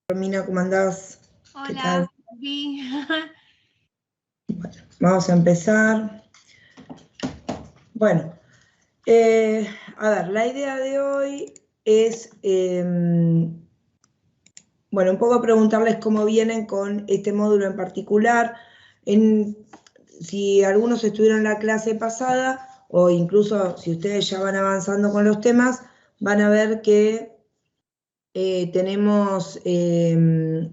Romina, ¿cómo andás? ¿Qué tal? Hola, Vi. Bueno, vamos a empezar. Bueno, a ver, la idea de hoy es, bueno, un poco preguntarles cómo vienen con este módulo en particular. Si algunos estuvieron en la clase pasada o incluso si ustedes ya van avanzando con los temas, van a ver que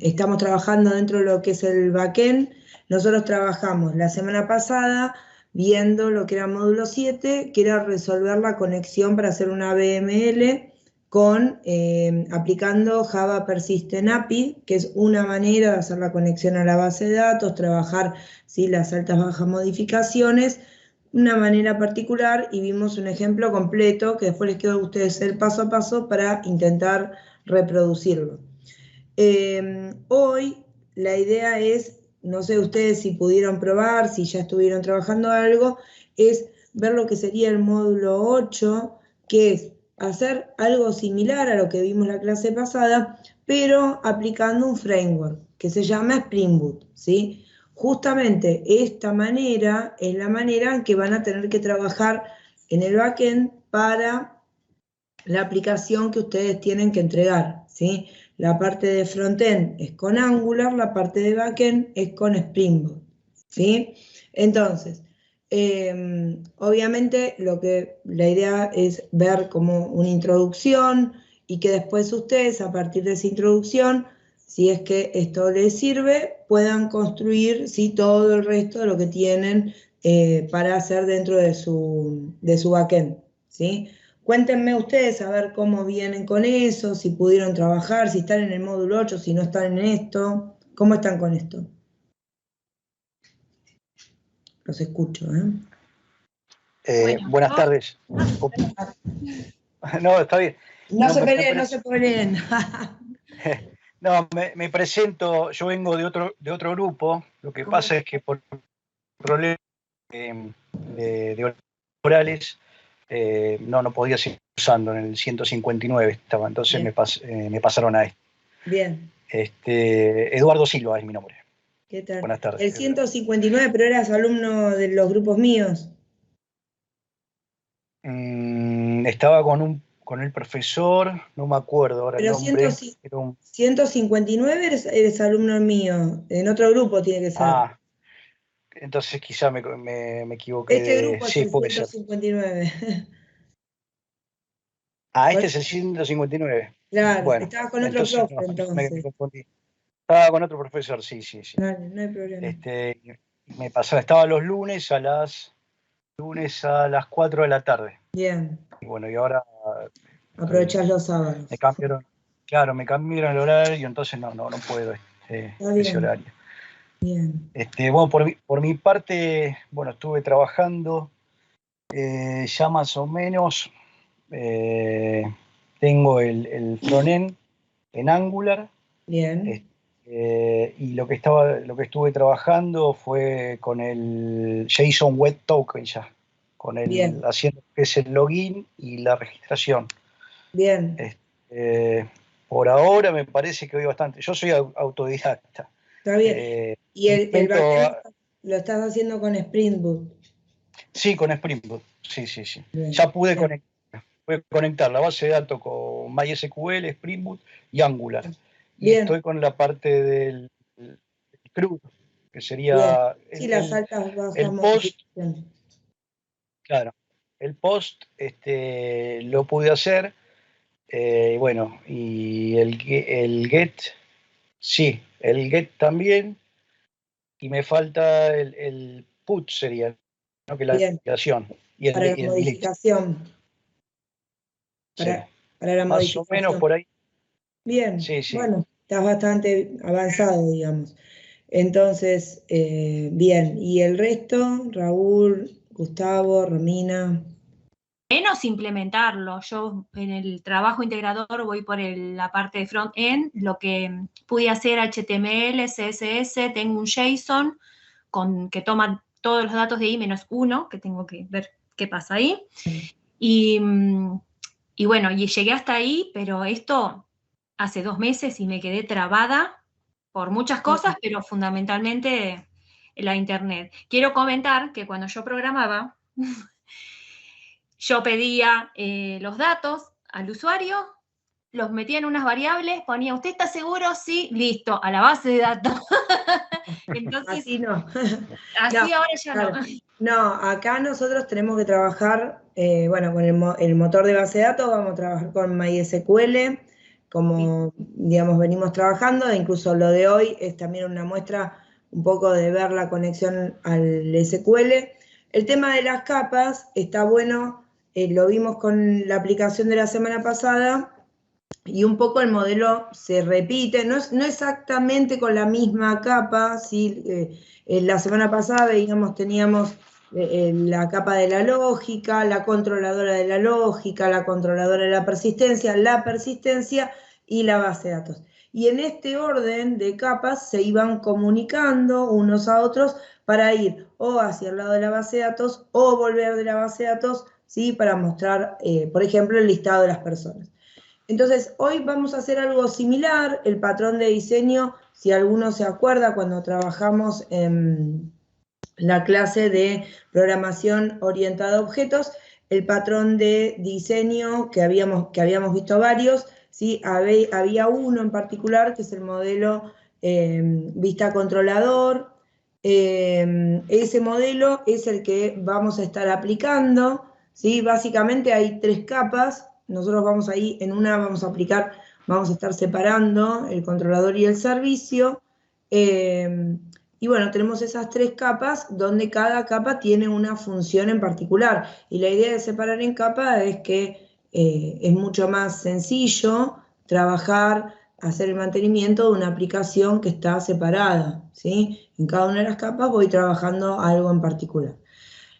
estamos trabajando dentro de lo que es el backend. Nosotros trabajamos la semana pasada viendo lo que era módulo 7, que era resolver la conexión para hacer una BML aplicando Java Persistent API, que es una manera de hacer la conexión a la base de datos, trabajar las altas bajas modificaciones, una manera particular, y vimos un ejemplo completo que después les quedó a ustedes el paso a paso para intentar reproducirlo. Hoy la idea es, no sé ustedes si pudieron probar, si ya estuvieron trabajando algo, es ver lo que sería el módulo 8, que es hacer algo similar a lo que vimos la clase pasada, pero aplicando un framework que se llama Spring Boot, ¿sí? Justamente esta manera es la manera en que van a tener que trabajar en el backend para la aplicación que ustedes tienen que entregar, ¿sí? La parte de frontend es con Angular, la parte de backend es con Spring Boot, ¿sí? Entonces, obviamente la idea es ver como una introducción y que después ustedes, a partir de esa introducción, si es que esto les sirve, puedan construir, ¿sí?, todo el resto de lo que tienen para hacer dentro de su backend, ¿sí? Cuéntenme ustedes a ver cómo vienen con eso, si pudieron trabajar, si están en el módulo 8, si no están en esto. ¿Cómo están con esto? Los escucho, ¿eh? Bueno, Buenas tardes. No, está bien. No se peleen, no se peleen. No, me presento, yo vengo de otro grupo. Lo que pasa es que por problemas de orales no podía seguir usando. En el 159 estaba, entonces me pasaron a este. Bien. Eduardo Silva es mi nombre. ¿Qué tal? Buenas tardes. El 159, pero eras alumno de los grupos míos. Estaba con el profesor, no me acuerdo ahora Pero el nombre. 159 eres alumno mío, en otro grupo tiene que ser. Ah, entonces quizá me equivoqué. Este grupo es Sí, el puede ser. 159. Este es el 159. Claro, Bueno, estabas con otro entonces profe, me entonces. confundí. Estaba con otro profesor, sí. Dale, no hay problema. Me pasaba, estaba los lunes a las 4 de la tarde. Bien. Y bueno, y ahora Aprovechás los sábados. me cambiaron el horario, entonces no puedo ese horario. Bien. Bueno, por mi parte, bueno, estuve trabajando ya más o menos. Tengo el frontend en Angular. Bien. Y lo que estuve trabajando fue con el JSON Web Token ya, haciendo que es el login y la registración. Bien. Por ahora me parece que voy bastante. Yo soy autodidacta. Está bien. ¿Y el backend lo estás haciendo con Spring Boot? Sí, con Spring Boot. Sí. Bien. Ya pude conectar la base de datos con MySQL, Spring Boot y Angular. Y Bien. estoy con la parte del CRUD, que sería las altas bajas el post. modificaciones. Claro, el post lo pude hacer. Bueno, y el get, sí, el get también. Y me falta el put sería, ¿no? Que la aplicación. Y el, para la y el modificación. delete. Para la Más o menos por ahí. Bien, Sí. bueno, estás bastante avanzado, digamos. Entonces, bien. ¿Y el resto? Raúl, Gustavo, Romina. Menos implementarlo. Yo en el trabajo integrador voy por la parte de front-end, lo que pude hacer HTML, CSS, tengo un JSON que toma todos los datos de ahí menos uno, que tengo que ver qué pasa ahí. Y bueno, y llegué hasta ahí, pero esto hace 2 meses y me quedé trabada por muchas cosas, pero fundamentalmente la internet. Quiero comentar que cuando yo programaba, yo pedía los datos al usuario, los metía en unas variables, ponía, ¿usted está seguro? Sí, listo, a la base de datos. Entonces, así no. Así No, ahora ya claro. no. No, acá nosotros tenemos que trabajar, bueno, con el motor de base de datos, vamos a trabajar con MySQL, como, digamos, venimos trabajando, e incluso lo de hoy es también una muestra un poco de ver la conexión al SQL. El tema de las capas está bueno, lo vimos con la aplicación de la semana pasada, y un poco el modelo se repite, no exactamente con la misma capa, ¿sí? La semana pasada, digamos, teníamos la capa de la lógica, la controladora de la lógica, la controladora de la persistencia y la base de datos. Y en este orden de capas se iban comunicando unos a otros para ir o hacia el lado de la base de datos o volver de la base de datos, ¿sí? Para mostrar, por ejemplo, el listado de las personas. Entonces, hoy vamos a hacer algo similar, el patrón de diseño, si alguno se acuerda, cuando trabajamos en la clase de programación orientada a objetos, el patrón de diseño que habíamos visto varios, ¿sí? Había uno en particular, que es el modelo vista controlador. Ese modelo es el que vamos a estar aplicando, ¿sí? Básicamente hay 3 capas. Nosotros vamos ahí, en una vamos a estar separando el controlador y el servicio. Y bueno, tenemos esas 3 capas donde cada capa tiene una función en particular. Y la idea de separar en capas es que es mucho más sencillo trabajar, hacer el mantenimiento de una aplicación que está separada, ¿sí? En cada una de las capas voy trabajando algo en particular.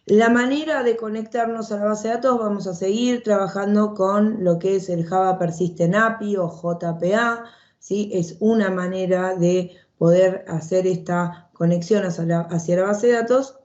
La manera de conectarnos a la base de datos, vamos a seguir trabajando con lo que es el Java Persistent API o JPA, ¿sí? Es una manera de poder hacer esta conexión hacia la base de datos.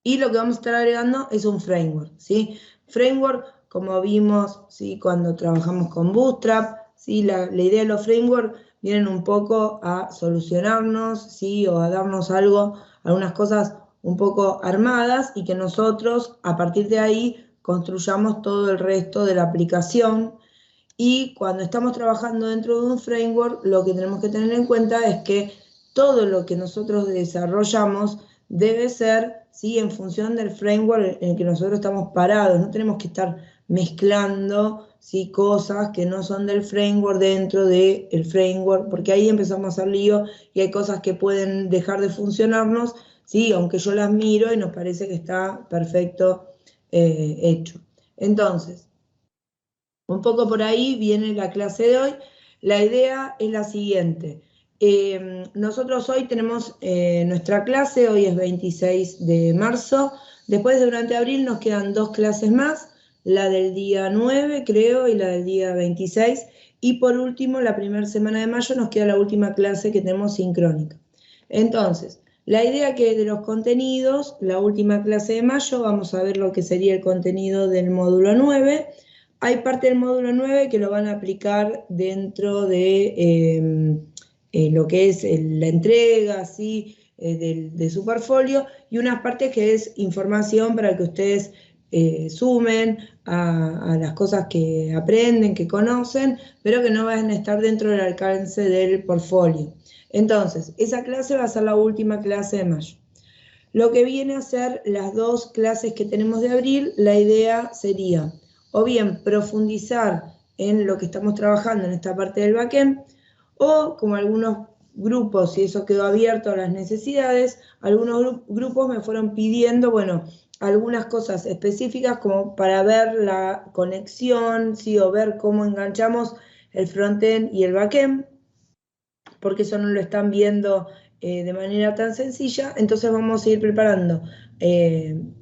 Y lo que vamos a estar agregando es un framework, ¿sí? Framework, como vimos, ¿sí? Cuando trabajamos con Bootstrap, ¿sí? La idea de los frameworks vienen un poco a solucionarnos, ¿sí? O a darnos algunas cosas un poco armadas, y que nosotros a partir de ahí construyamos todo el resto de la aplicación. Y cuando estamos trabajando dentro de un framework, lo que tenemos que tener en cuenta es que todo lo que nosotros desarrollamos debe ser, ¿sí? En función del framework en el que nosotros estamos parados. No tenemos que estar mezclando, ¿sí? Cosas que no son del framework dentro del framework, porque ahí empezamos a hacer lío y hay cosas que pueden dejar de funcionarnos, ¿sí? Aunque yo las miro y nos parece que está perfecto hecho. Entonces, un poco por ahí viene la clase de hoy. La idea es la siguiente. Nosotros hoy tenemos nuestra clase, hoy es 26 de marzo. Después, durante abril, nos quedan 2 clases más, la del día 9, creo, y la del día 26. Y por último, la primera semana de mayo nos queda la última clase que tenemos sincrónica. Entonces, la idea que de los contenidos, la última clase de mayo, vamos a ver lo que sería el contenido del módulo 9. Hay parte del módulo 9 que lo van a aplicar dentro de lo que es la entrega, ¿sí? De su portfolio, y unas partes que es información para que ustedes sumen a las cosas que aprenden, que conocen, pero que no van a estar dentro del alcance del portfolio. Entonces, esa clase va a ser la última clase de mayo. Lo que viene a ser las 2 clases que tenemos de abril, la idea sería o bien profundizar en lo que estamos trabajando en esta parte del backend, o como algunos grupos, y eso quedó abierto a las necesidades, algunos grupos me fueron pidiendo, bueno, algunas cosas específicas como para ver la conexión, ¿sí? O ver cómo enganchamos el frontend y el backend, porque eso no lo están viendo de manera tan sencilla. Entonces vamos a ir preparando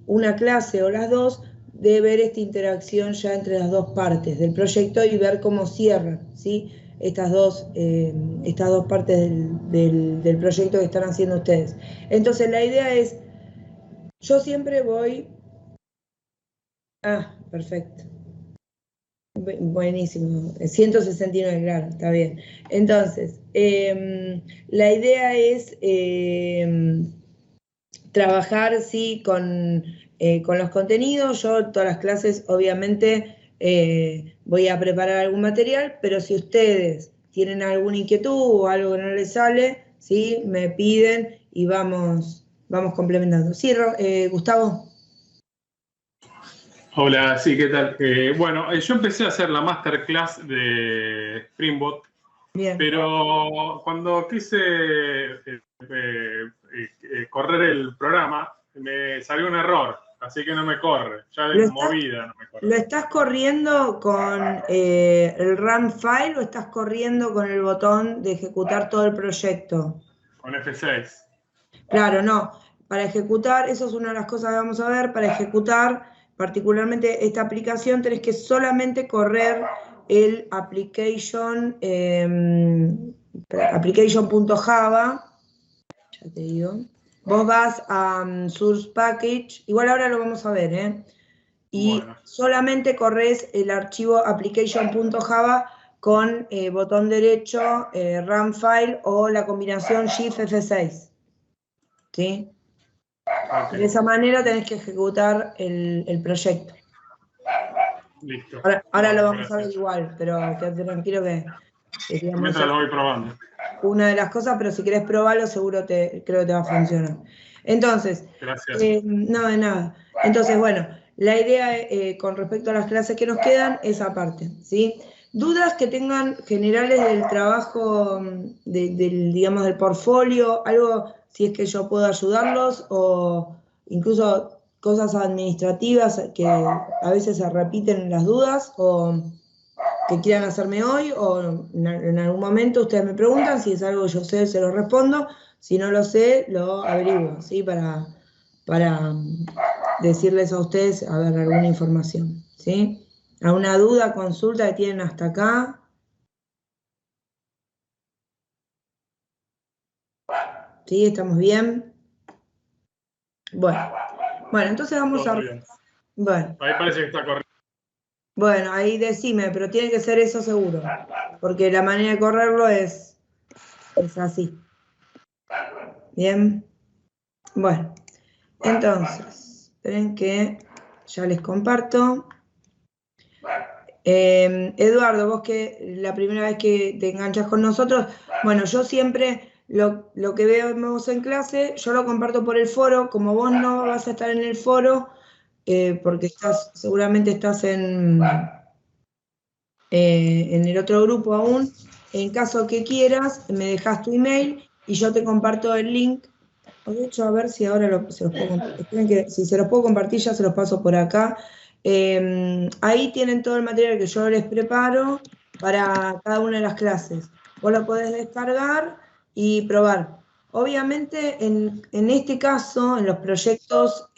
una clase o las 2 de ver esta interacción ya entre las 2 partes del proyecto y ver cómo cierran, ¿sí? Estas dos partes del proyecto que están haciendo ustedes. Entonces la idea es, yo siempre voy... perfecto. Buenísimo, 169, claro, está bien. Entonces, la idea es trabajar, sí, con los contenidos. Yo todas las clases, obviamente, voy a preparar algún material, pero si ustedes tienen alguna inquietud o algo que no les sale, ¿sí? Me piden y vamos complementando. Sí, Gustavo. Hola, sí, ¿qué tal? Bueno, yo empecé a hacer la masterclass de Springboot, Bien. pero cuando quise correr el programa, me salió un error, así que no me corre. Ya de movida no me corre. ¿Lo estás corriendo con el run file o estás corriendo con el botón de ejecutar todo el proyecto? Con F6. Claro, no. Para ejecutar, eso es una de las cosas que vamos a ver, para ejecutar particularmente esta aplicación tenés que solamente correr el application.java, ya te digo. Vos vas a source package, igual ahora lo vamos a ver, ¿eh? Y bueno, solamente corres el archivo application.java con botón derecho, run file o la combinación Shift F6. ¿Sí? Okay. De esa manera tenés que ejecutar el proyecto. Listo. Ahora lo vamos a ver igual, pero quédate tranquilo que digamos, mientras lo voy probando. Una de las cosas, pero si querés probarlo, seguro creo que te va a funcionar. Entonces, gracias. No, de nada. Entonces, bueno, la idea con respecto a las clases que nos quedan es aparte, ¿sí? Dudas que tengan generales del trabajo, digamos, del portfolio, algo, si es que yo puedo ayudarlos, o incluso cosas administrativas que a veces se repiten las dudas, o que quieran hacerme hoy, o en algún momento ustedes me preguntan, si es algo que yo sé, se lo respondo, si no lo sé, lo averiguo, ¿sí? Para decirles a ustedes, a ver, alguna información, ¿sí? ¿Alguna duda, consulta que tienen hasta acá? ¿Sí? ¿Estamos bien? Bueno, entonces vamos a... Bien. Bueno. Ahí parece que está correcto. Bueno, ahí decime, pero tiene que ser eso seguro, porque la manera de correrlo es así. Bien. Bueno, entonces, esperen que ya les comparto. Eduardo, vos que la primera vez que te enganchas con nosotros, bueno, yo siempre lo que vemos en clase, yo lo comparto por el foro, como vos no vas a estar en el foro, porque seguramente estás en el otro grupo aún, en caso que quieras, me dejas tu email y yo te comparto el link. De hecho, a ver si ahora se los puedo compartir. Esperen que si se los puedo compartir, ya se los paso por acá. Ahí tienen todo el material que yo les preparo para cada una de las clases. Vos lo podés descargar y probar. Obviamente, en este caso, en los proyectos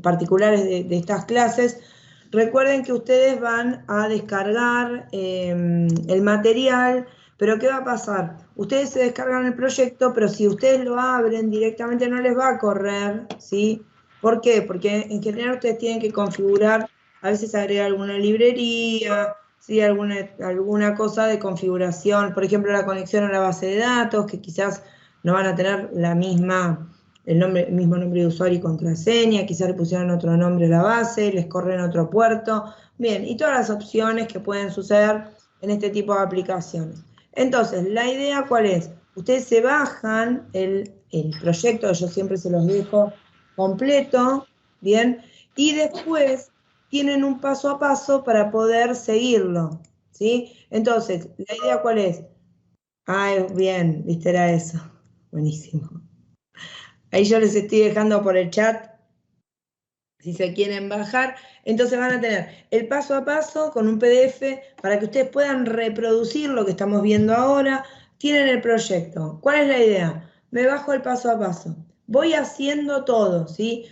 particulares de estas clases, recuerden que ustedes van a descargar el material, pero ¿qué va a pasar? Ustedes se descargan el proyecto, pero si ustedes lo abren directamente no les va a correr, ¿sí? ¿Por qué? Porque en general ustedes tienen que configurar, a veces agregar alguna librería, ¿sí? Alguna cosa de configuración, por ejemplo la conexión a la base de datos, que quizás no van a tener el mismo nombre de usuario y contraseña, quizás le pusieron otro nombre a la base, les corren otro puerto, bien, y todas las opciones que pueden suceder en este tipo de aplicaciones. Entonces, la idea ¿cuál es? Ustedes se bajan el proyecto, yo siempre se los dejo completo, bien, y después tienen un paso a paso para poder seguirlo, ¿sí? Entonces, la idea ¿cuál es? Bien, viste, era eso. Buenísimo. Ahí yo les estoy dejando por el chat, si se quieren bajar. Entonces van a tener el paso a paso con un PDF para que ustedes puedan reproducir lo que estamos viendo ahora. Tienen el proyecto. ¿Cuál es la idea? Me bajo el paso a paso. Voy haciendo todo, ¿sí?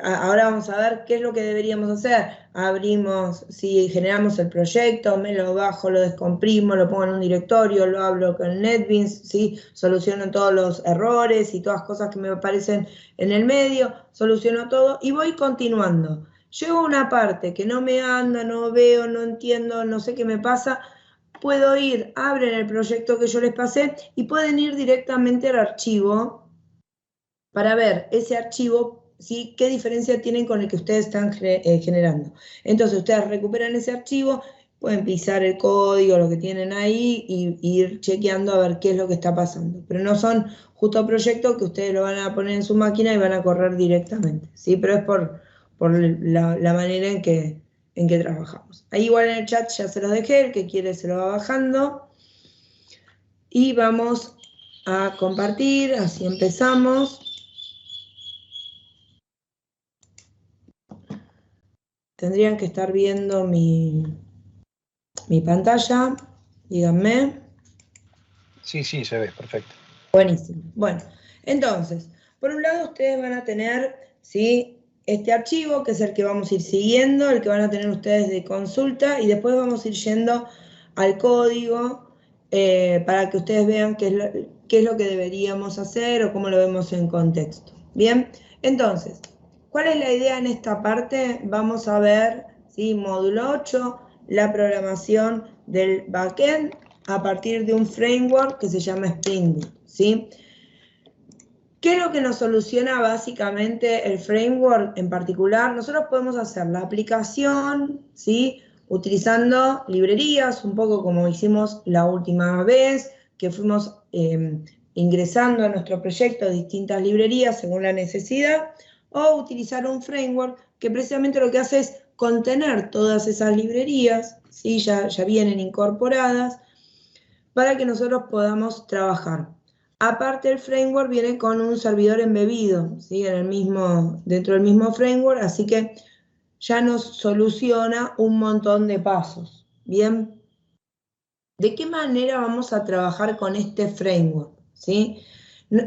Ahora vamos a ver qué es lo que deberíamos hacer. Abrimos, si generamos el proyecto, me lo bajo, lo descomprimo, lo pongo en un directorio, lo hablo con NetBeans, ¿sí? Soluciono todos los errores y todas las cosas que me aparecen en el medio, soluciono todo y voy continuando. llego a una parte que no me anda, no veo, no entiendo, no sé qué me pasa, puedo ir, abren el proyecto que yo les pasé y pueden ir directamente al archivo para ver ese archivo, ¿sí? ¿Qué diferencia tienen con el que ustedes están generando? Entonces ustedes recuperan ese archivo, pueden pisar el código, lo que tienen ahí, y ir chequeando a ver qué es lo que está pasando. Pero no son justo proyectos que ustedes lo van a poner en su máquina y van a correr directamente, ¿sí? Pero es por la manera en que trabajamos. Ahí igual en el chat ya se los dejé, el que quiere se lo va bajando. Y vamos a compartir, así empezamos. Tendrían que estar viendo mi pantalla, díganme. Sí, se ve, perfecto. Buenísimo. Bueno, entonces, por un lado ustedes van a tener, ¿sí?, este archivo, que es el que vamos a ir siguiendo, el que van a tener ustedes de consulta, y después vamos a ir yendo al código para que ustedes vean qué es lo que deberíamos hacer o cómo lo vemos en contexto. Bien, entonces, ¿cuál es la idea en esta parte? Vamos a ver, ¿sí?, módulo 8, la programación del backend a partir de un framework que se llama Spring Boot, ¿sí? ¿Qué es lo que nos soluciona básicamente el framework en particular? Nosotros podemos hacer la aplicación, ¿sí?, utilizando librerías, un poco como hicimos la última vez, que fuimos ingresando a nuestro proyecto distintas librerías según la necesidad, o utilizar un framework que precisamente lo que hace es contener todas esas librerías, ¿sí?, ya vienen incorporadas, para que nosotros podamos trabajar. Aparte, el framework viene con un servidor embebido, ¿sí?, dentro del mismo framework, así que ya nos soluciona un montón de pasos. Bien, ¿de qué manera vamos a trabajar con este framework? ¿Sí?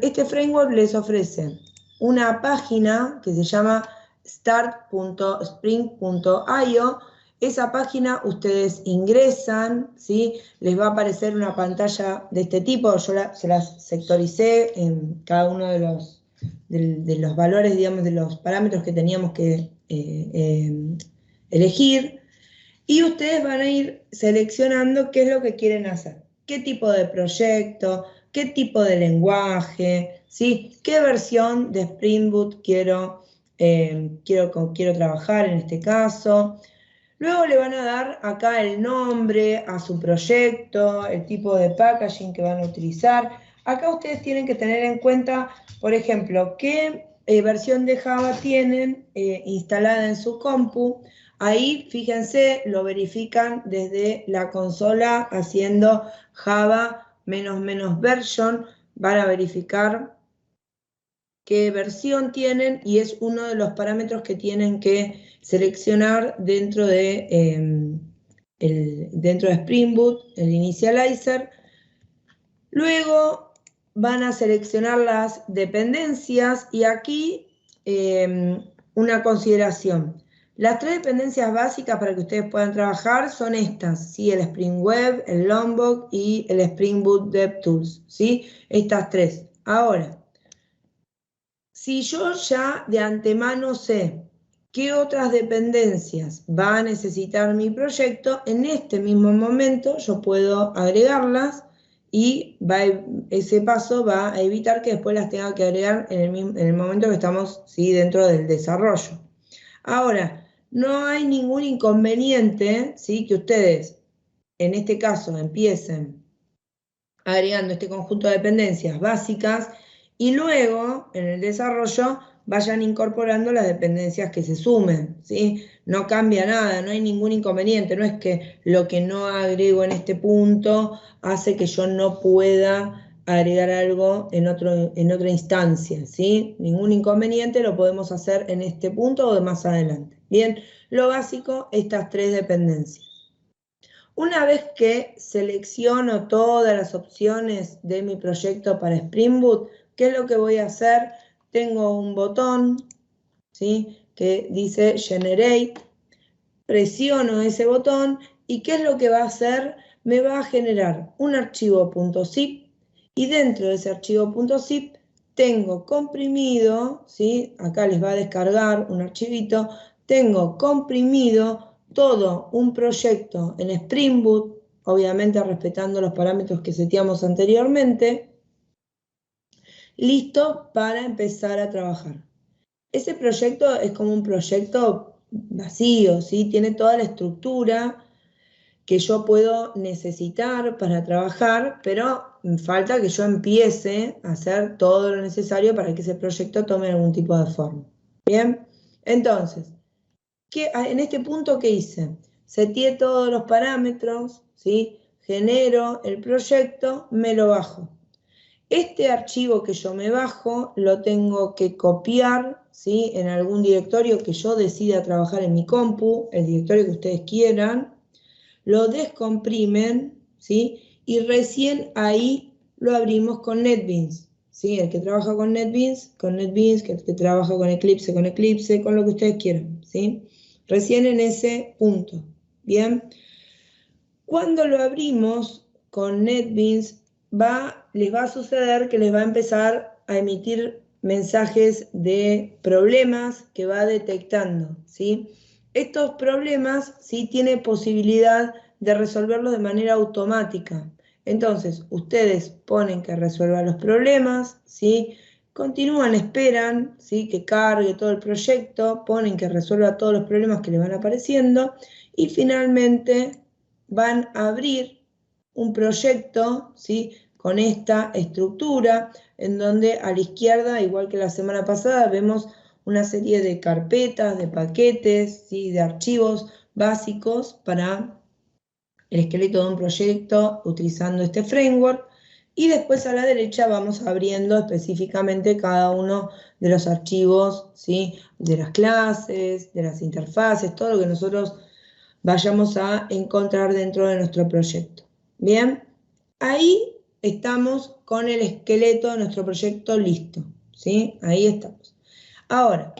Este framework les ofrece una página que se llama start.spring.io. Esa página ustedes ingresan, ¿sí?, les va a aparecer una pantalla de este tipo. Yo se las sectoricé en cada uno de los valores, digamos, de los parámetros que teníamos que elegir. Y ustedes van a ir seleccionando qué es lo que quieren hacer, qué tipo de proyecto, qué tipo de lenguaje, ¿sí?, qué versión de Spring Boot quiero trabajar en este caso. Luego le van a dar acá el nombre a su proyecto, el tipo de packaging que van a utilizar. Acá ustedes tienen que tener en cuenta, por ejemplo, qué versión de Java tienen instalada en su compu. Ahí, fíjense, lo verifican desde la consola haciendo Java -- version. Van a verificar qué versión tienen y es uno de los parámetros que tienen que seleccionar dentro de Spring Boot, el initializer. Luego van a seleccionar las dependencias y aquí una consideración. Las 3 dependencias básicas para que ustedes puedan trabajar son estas, ¿sí?, el Spring Web, el Lombok y el Spring Boot DevTools, ¿sí?, estas 3. Ahora, si yo ya de antemano sé qué otras dependencias va a necesitar mi proyecto, en este mismo momento yo puedo agregarlas y ese paso va a evitar que después las tenga que agregar en el momento que estamos, ¿sí?, dentro del desarrollo. Ahora, no hay ningún inconveniente, ¿sí?, que ustedes, en este caso, empiecen agregando este conjunto de dependencias básicas y luego, en el desarrollo, vayan incorporando las dependencias que se sumen, ¿sí? No cambia nada, no hay ningún inconveniente, no es que lo que no agrego en este punto hace que yo no pueda agregar algo en otra instancia, ¿sí? Ningún inconveniente, lo podemos hacer en este punto o de más adelante. Bien, lo básico, estas 3 dependencias. Una vez que selecciono todas las opciones de mi proyecto para Spring Boot, ¿qué es lo que voy a hacer? Tengo un botón, ¿sí?, que dice Generate. Presiono ese botón y ¿qué es lo que va a hacer? Me va a generar un archivo .zip y dentro de ese archivo .zip tengo comprimido, ¿sí?, acá les va a descargar un archivito, tengo comprimido todo un proyecto en Spring Boot, obviamente respetando los parámetros que seteamos anteriormente, listo para empezar a trabajar. Ese proyecto es como un proyecto vacío, ¿sí? Tiene toda la estructura que yo puedo necesitar para trabajar, pero me falta que yo empiece a hacer todo lo necesario para que ese proyecto tome algún tipo de forma. Bien, entonces, en este punto, ¿qué hice? Seteé todos los parámetros, ¿sí? Genero el proyecto, me lo bajo. Este archivo que yo me bajo lo tengo que copiar, ¿sí? En algún directorio que yo decida trabajar en mi compu, el directorio que ustedes quieran, lo descomprimen, ¿sí? Y recién ahí lo abrimos con NetBeans, ¿sí? El que trabaja con NetBeans, que el que trabaja con Eclipse, con lo que ustedes quieran, ¿sí? Recién en ese punto, ¿bien? Cuando lo abrimos con NetBeans, les va a suceder que les va a empezar a emitir mensajes de problemas que va detectando, ¿sí? Estos problemas sí tiene posibilidad de resolverlos de manera automática. Entonces, ustedes ponen que resuelva los problemas, ¿sí? Continúan, esperan, ¿sí? Que cargue todo el proyecto, ponen que resuelva todos los problemas que le van apareciendo y finalmente van a abrir un proyecto, ¿sí? Con esta estructura, en donde a la izquierda, igual que la semana pasada, vemos una serie de carpetas, de paquetes, ¿sí? De archivos básicos para el esqueleto de un proyecto utilizando este framework. Y después a la derecha vamos abriendo específicamente cada uno de los archivos, ¿sí? De las clases, de las interfaces, todo lo que nosotros vayamos a encontrar dentro de nuestro proyecto. Bien, ahí estamos con el esqueleto de nuestro proyecto listo, ¿sí? Ahí estamos. Ahora,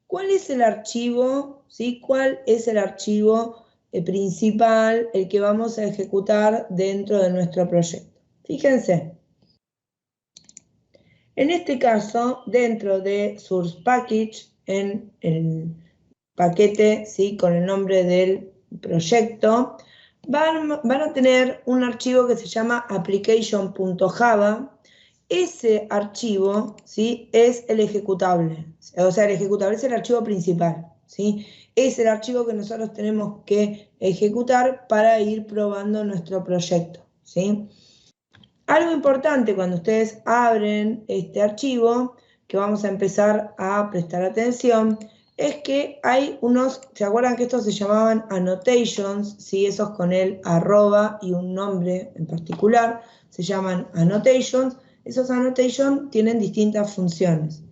¿cuál es el archivo, ¿sí? ¿Cuál es el archivo principal, el que vamos a ejecutar dentro de nuestro proyecto? Fíjense. En este caso, dentro de Source Package, en el paquete, ¿sí? Con el nombre del proyecto, van a tener un archivo que se llama application.java. Ese archivo, ¿sí? Es el ejecutable, o sea, el ejecutable es el archivo principal, ¿sí? Es el archivo que nosotros tenemos que ejecutar para ir probando nuestro proyecto, ¿sí? Algo importante cuando ustedes abren este archivo, que vamos a empezar a prestar atención, es que hay unos, ¿se acuerdan que estos se llamaban annotations? ¿Sí? Esos con el arroba y un nombre en particular, se llaman annotations. Esos annotations tienen distintas funciones.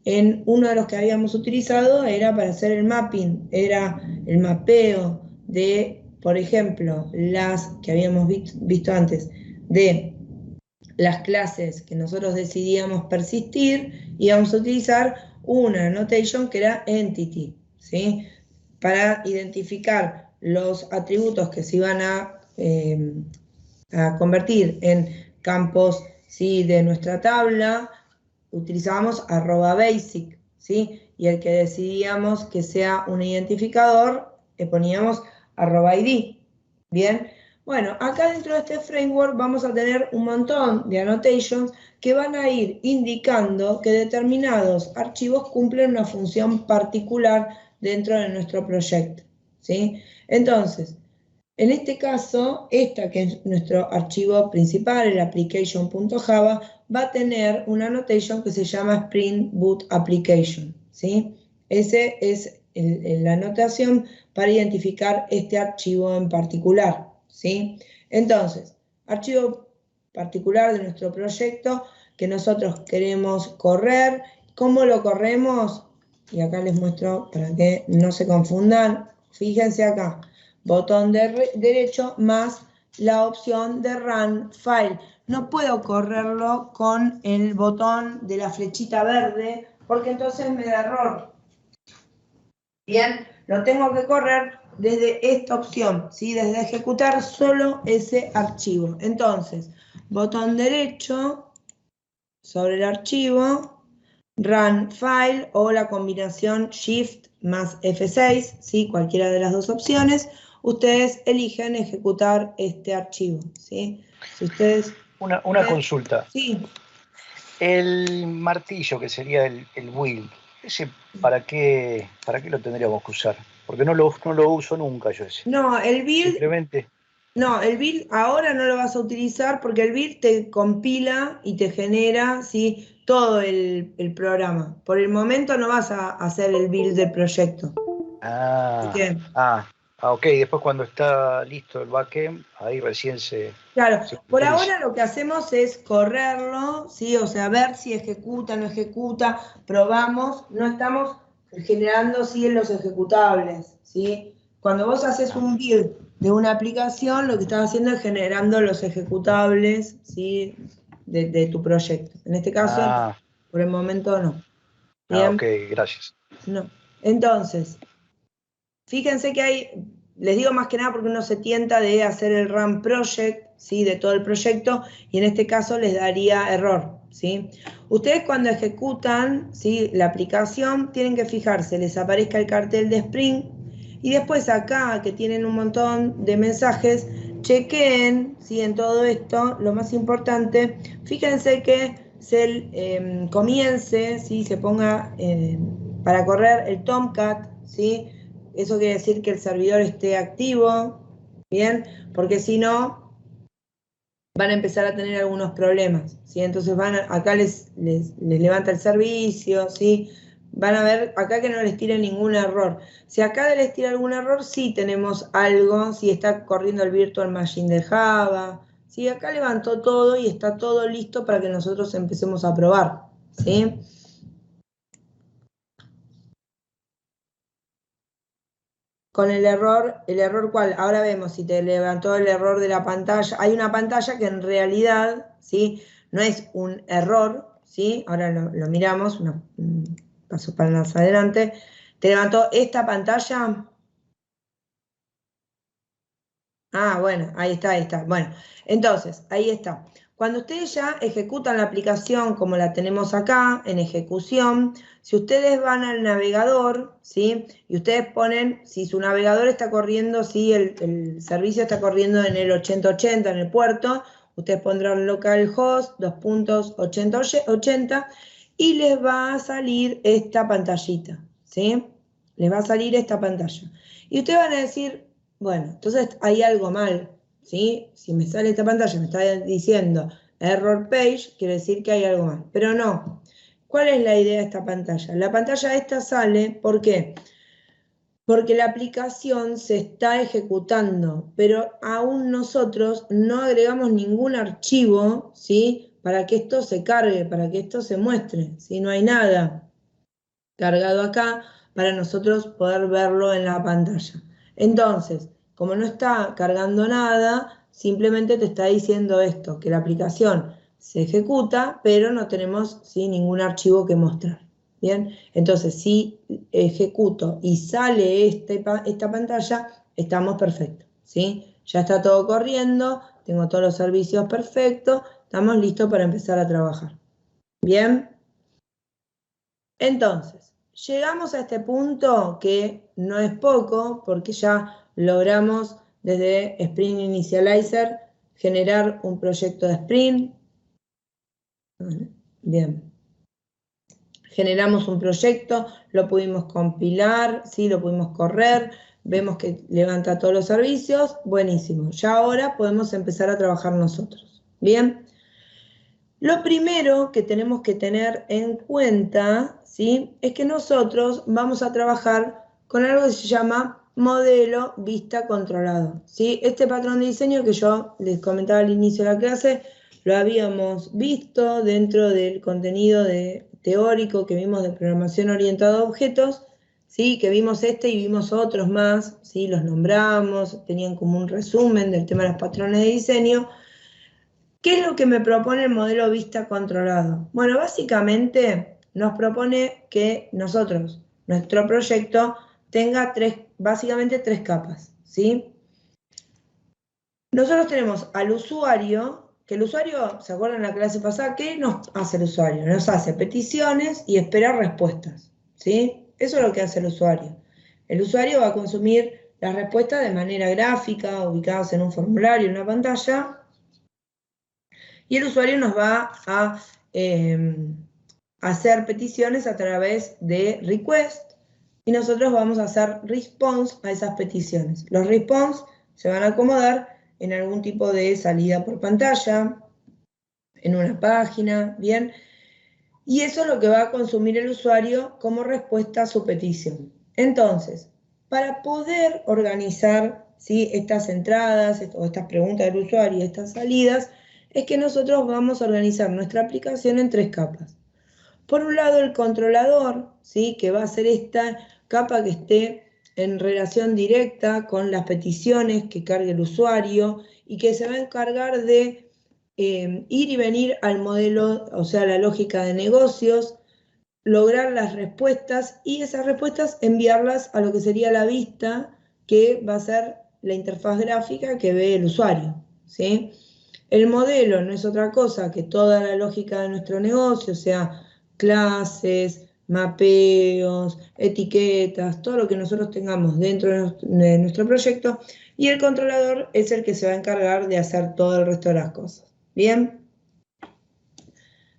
En uno de los que habíamos utilizado era para hacer el mapping, era el mapeo de, por ejemplo, las que habíamos visto antes, de las clases que nosotros decidíamos persistir, íbamos a utilizar una annotation que era entity, ¿sí? Para identificar los atributos que se iban a convertir en campos, ¿sí? De nuestra tabla, utilizábamos @basic, ¿sí? Y el que decidíamos que sea un identificador, le poníamos @id, ¿bien? Bueno, acá dentro de este framework vamos a tener un montón de annotations que van a ir indicando que determinados archivos cumplen una función particular dentro de nuestro proyecto, ¿sí? Entonces, en este caso, esta que es nuestro archivo principal, el application.java, va a tener una annotation que se llama Spring Boot Application, ¿sí? Ese es la anotación para identificar este archivo en particular, ¿sí? Entonces, archivo particular de nuestro proyecto que nosotros queremos correr. ¿Cómo lo corremos? Y acá les muestro para que no se confundan. Fíjense acá. Botón derecho más la opción de Run File. No puedo correrlo con el botón de la flechita verde porque entonces me da error. Bien, lo tengo que correr desde esta opción, ¿sí? Desde ejecutar solo ese archivo. Entonces, botón derecho sobre el archivo, Run File o la combinación Shift más F6, ¿sí? Cualquiera de las dos opciones, ustedes eligen ejecutar este archivo, ¿sí? Si ustedes... Una consulta. Sí. El martillo, que sería el build, ese ¿para qué lo tendríamos que usar? Porque no lo uso nunca yo ese. No, el build... Simplemente... No, el build ahora no lo vas a utilizar porque el build te compila y te genera, ¿sí? Todo el programa. Por el momento no vas a hacer el build del proyecto. Ok. Después cuando está listo el backend, ahí recién se... Claro, por utiliza. ahora lo que hacemos es correrlo, ¿sí? O sea, ver si ejecuta, no ejecuta, probamos, no estamos generando, ¿sí? Los ejecutables, ¿sí? Cuando vos haces un build de una aplicación, lo que estás haciendo es generando los ejecutables, ¿sí? De tu proyecto. En este caso, por el momento no. ¿Bien? Ok, gracias. No. Entonces, fíjense que hay, les digo más que nada porque uno se tienta de hacer el run project, ¿sí? De todo el proyecto, y en este caso les daría error, ¿sí? Ustedes cuando ejecutan, ¿sí? La aplicación, tienen que fijarse, les aparezca el cartel de Spring, y después acá, que tienen un montón de mensajes, chequeen, ¿sí? En todo esto, lo más importante, fíjense que se comience, ¿sí? Se ponga para correr el Tomcat, ¿sí? Eso quiere decir que el servidor esté activo, ¿bien? Porque si no, van a empezar a tener algunos problemas, ¿sí? Entonces acá les levanta el servicio, ¿sí? Van a ver acá que no les tire ningún error. Si acá les tira algún error, sí tenemos algo, si está corriendo el Virtual Machine de Java, ¿sí? Acá levantó todo y está todo listo para que nosotros empecemos a probar, ¿sí? Con el error ¿cuál? Ahora vemos si te levantó el error de la pantalla. Hay una pantalla que en realidad, ¿sí? No es un error, ¿sí? Ahora lo miramos, un paso para más adelante. ¿Te levantó esta pantalla? Bueno, ahí está. Bueno, entonces, ahí está. Cuando ustedes ya ejecutan la aplicación como la tenemos acá, en ejecución, si ustedes van al navegador, ¿sí? Y ustedes ponen, si su navegador está corriendo, ¿sí? El servicio está corriendo en el 8080, en el puerto, ustedes pondrán localhost 2.8080 y les va a salir esta pantallita, ¿sí? Les va a salir esta pantalla. Y ustedes van a decir, bueno, entonces hay algo mal, ¿sí? Si me sale esta pantalla, me está diciendo error page, quiere decir que hay algo mal. Pero no. ¿Cuál es la idea de esta pantalla? La pantalla esta sale, ¿por qué? Porque la aplicación se está ejecutando, pero aún nosotros no agregamos ningún archivo, ¿sí? Para que esto se cargue, para que esto se muestre, ¿sí? No hay nada cargado acá para nosotros poder verlo en la pantalla. Entonces, como no está cargando nada, simplemente te está diciendo esto, que la aplicación se ejecuta, pero no tenemos, ¿sí? Ningún archivo que mostrar. Bien, entonces si ejecuto y sale esta pantalla, estamos perfectos, ¿sí? Ya está todo corriendo, tengo todos los servicios perfectos, estamos listos para empezar a trabajar. Bien. Entonces, llegamos a este punto que no es poco, porque ya logramos desde Spring Initializer generar un proyecto de Spring. Bien. Generamos un proyecto, lo pudimos compilar, ¿sí? Lo pudimos correr, vemos que levanta todos los servicios, buenísimo. Ya ahora podemos empezar a trabajar nosotros. Bien. Lo primero que tenemos que tener en cuenta, ¿sí? Es que nosotros vamos a trabajar con algo que se llama modelo vista controlado, ¿sí? Este patrón de diseño que yo les comentaba al inicio de la clase, lo habíamos visto dentro del contenido teórico que vimos de programación orientada a objetos, ¿sí? Que vimos este y vimos otros más, ¿sí? Los nombramos, tenían como un resumen del tema de los patrones de diseño. ¿Qué es lo que me propone el modelo vista controlado? Bueno, básicamente nos propone que nuestro proyecto, tenga básicamente tres capas, ¿sí? Nosotros tenemos al usuario, que el usuario, ¿se acuerdan en la clase pasada? ¿Qué nos hace el usuario? Nos hace peticiones y espera respuestas, ¿sí? Eso es lo que hace el usuario. El usuario va a consumir las respuestas de manera gráfica, ubicadas en un formulario, en una pantalla, y el usuario nos va a hacer peticiones a través de request, y nosotros vamos a hacer response a esas peticiones. Los response se van a acomodar en algún tipo de salida por pantalla, en una página, ¿bien? Y eso es lo que va a consumir el usuario como respuesta a su petición. Entonces, para poder organizar, ¿sí?, estas entradas o estas preguntas del usuario y estas salidas, es que nosotros vamos a organizar nuestra aplicación en 3 capas. Por un lado, el controlador, ¿sí?, que va a ser esta capa que esté en relación directa con las peticiones que cargue el usuario y que se va a encargar de ir y venir al modelo, o sea, la lógica de negocios, lograr las respuestas y esas respuestas enviarlas a lo que sería la vista, que va a ser la interfaz gráfica que ve el usuario, ¿sí? El modelo no es otra cosa que toda la lógica de nuestro negocio, o sea, clases, mapeos, etiquetas, todo lo que nosotros tengamos dentro de nuestro proyecto, y el controlador es el que se va a encargar de hacer todo el resto de las cosas. Bien,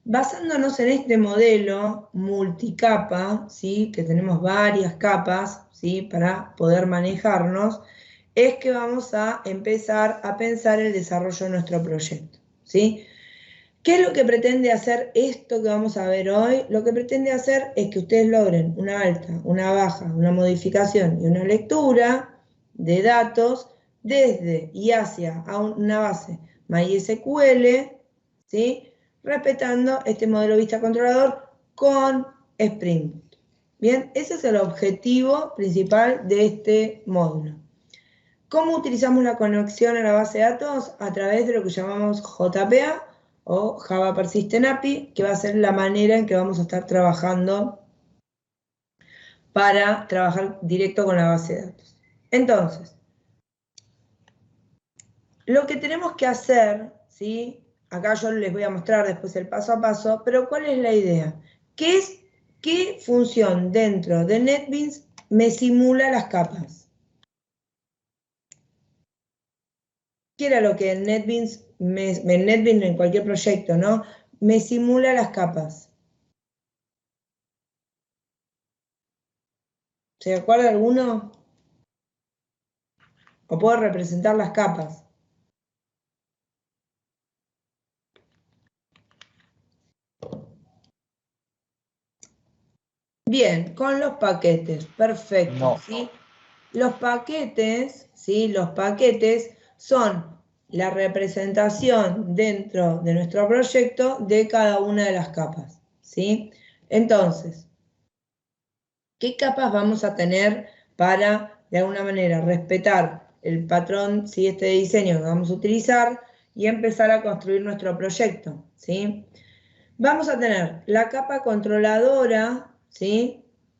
basándonos en este modelo multicapa, ¿sí?, que tenemos varias capas, ¿sí?, para poder manejarnos, es que vamos a empezar a pensar el desarrollo de nuestro proyecto, ¿sí? ¿Qué es lo que pretende hacer esto que vamos a ver hoy? Lo que pretende hacer es que ustedes logren una alta, una baja, una modificación y una lectura de datos desde y hacia a una base MySQL, ¿sí?, respetando este modelo vista controlador con Spring. Bien, ese es el objetivo principal de este módulo. ¿Cómo utilizamos la conexión a la base de datos? A través de lo que llamamos JPA o Java Persistent API, que va a ser la manera en que vamos a estar trabajando para trabajar directo con la base de datos. Entonces, lo que tenemos que hacer, ¿sí?, acá yo les voy a mostrar después el paso a paso, pero ¿cuál es la idea? ¿Qué función dentro de NetBeans me simula las capas? ¿Qué era lo que en NetBeans, en cualquier proyecto, ¿no?, me simula las capas? ¿Se acuerda alguno? ¿O puedo representar las capas? Bien, con los paquetes, perfecto, No. ¿sí? Los paquetes, ¿sí?, los paquetes son la representación dentro de nuestro proyecto de cada una de las capas, ¿sí? Entonces, ¿qué capas vamos a tener para, de alguna manera, respetar el patrón, ¿sí?, este diseño que vamos a utilizar y empezar a construir nuestro proyecto, ¿sí? Vamos a tener la capa controladora, ¿sí?,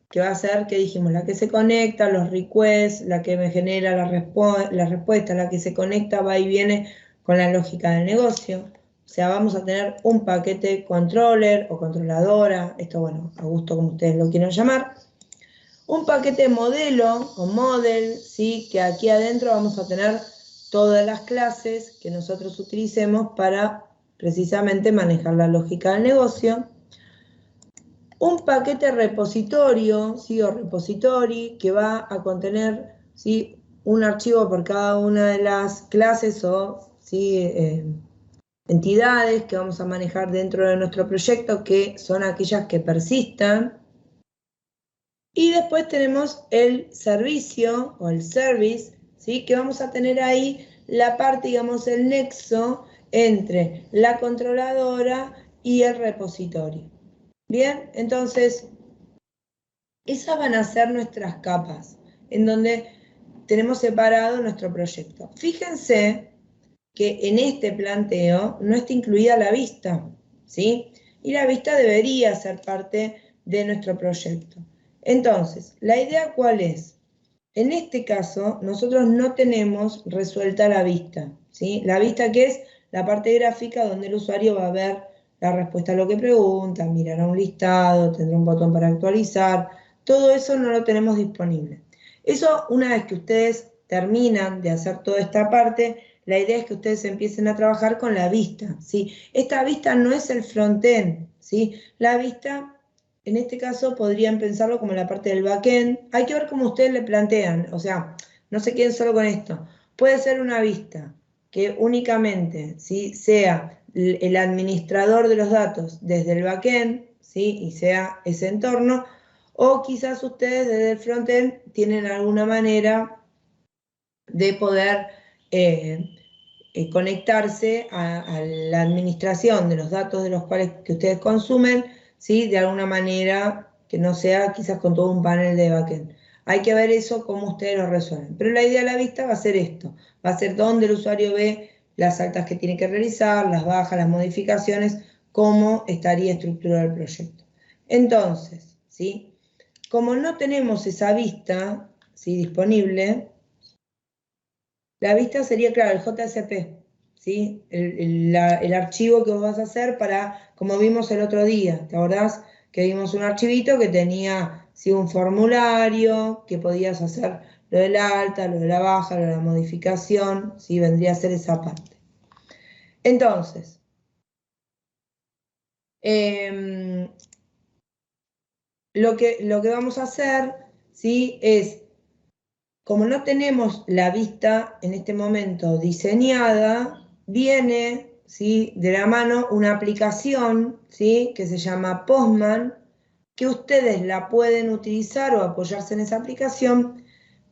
que va a ser, que dijimos, la que se conecta, los requests, la que me genera la respuesta, la que se conecta, va y viene con la lógica del negocio. O sea, vamos a tener un paquete controller o controladora, esto, bueno, a gusto como ustedes lo quieran llamar. Un paquete modelo o model, ¿sí?, que aquí adentro vamos a tener todas las clases que nosotros utilicemos para precisamente manejar la lógica del negocio. Un paquete repositorio, ¿sí?, o repository, que va a contener, ¿sí?, un archivo por cada una de las clases o, ¿sí?, entidades que vamos a manejar dentro de nuestro proyecto, que son aquellas que persistan. Y después tenemos el servicio o el service, ¿sí?, que vamos a tener ahí la parte, digamos, el nexo entre la controladora y el repositorio. Bien, entonces, esas van a ser nuestras capas, en donde tenemos separado nuestro proyecto. Fíjense que en este planteo no está incluida la vista, ¿sí? Y la vista debería ser parte de nuestro proyecto. Entonces, ¿la idea cuál es? En este caso, nosotros no tenemos resuelta la vista, ¿sí? La vista, que es la parte gráfica donde el usuario va a ver la respuesta a lo que pregunta, mirará un listado, tendrá un botón para actualizar, todo eso no lo tenemos disponible. Eso, una vez que ustedes terminan de hacer toda esta parte, la idea es que ustedes empiecen a trabajar con la vista, ¿sí? Esta vista no es el frontend, ¿sí? La vista, en este caso, podrían pensarlo como la parte del backend. Hay que ver cómo ustedes le plantean, o sea, no se queden solo con esto. Puede ser una vista que únicamente, ¿sí?, sea el administrador de los datos desde el backend, ¿sí?, y sea ese entorno, o quizás ustedes desde el frontend tienen alguna manera de poder conectarse a la administración de los datos de los cuales que ustedes consumen, ¿sí?, de alguna manera que no sea quizás con todo un panel de backend. Hay que ver eso, cómo ustedes lo resuelven. Pero la idea de la vista va a ser esto, va a ser donde el usuario ve las altas que tiene que realizar, las bajas, las modificaciones, cómo estaría estructurado el proyecto. Entonces, ¿sí?, como no tenemos esa vista, ¿sí?, disponible, la vista sería, claro, el JSP, ¿sí?, el archivo que vos vas a hacer para, como vimos el otro día, ¿te acordás? Que vimos un archivito que tenía, ¿sí?, un formulario, que podías hacer lo del alta, lo de la baja, lo de la modificación, ¿sí?, vendría a ser esa parte. Entonces, lo que vamos a hacer, ¿sí?, es, como no tenemos la vista en este momento diseñada, viene, ¿sí?, de la mano una aplicación, ¿sí?, que se llama Postman, que ustedes la pueden utilizar o apoyarse en esa aplicación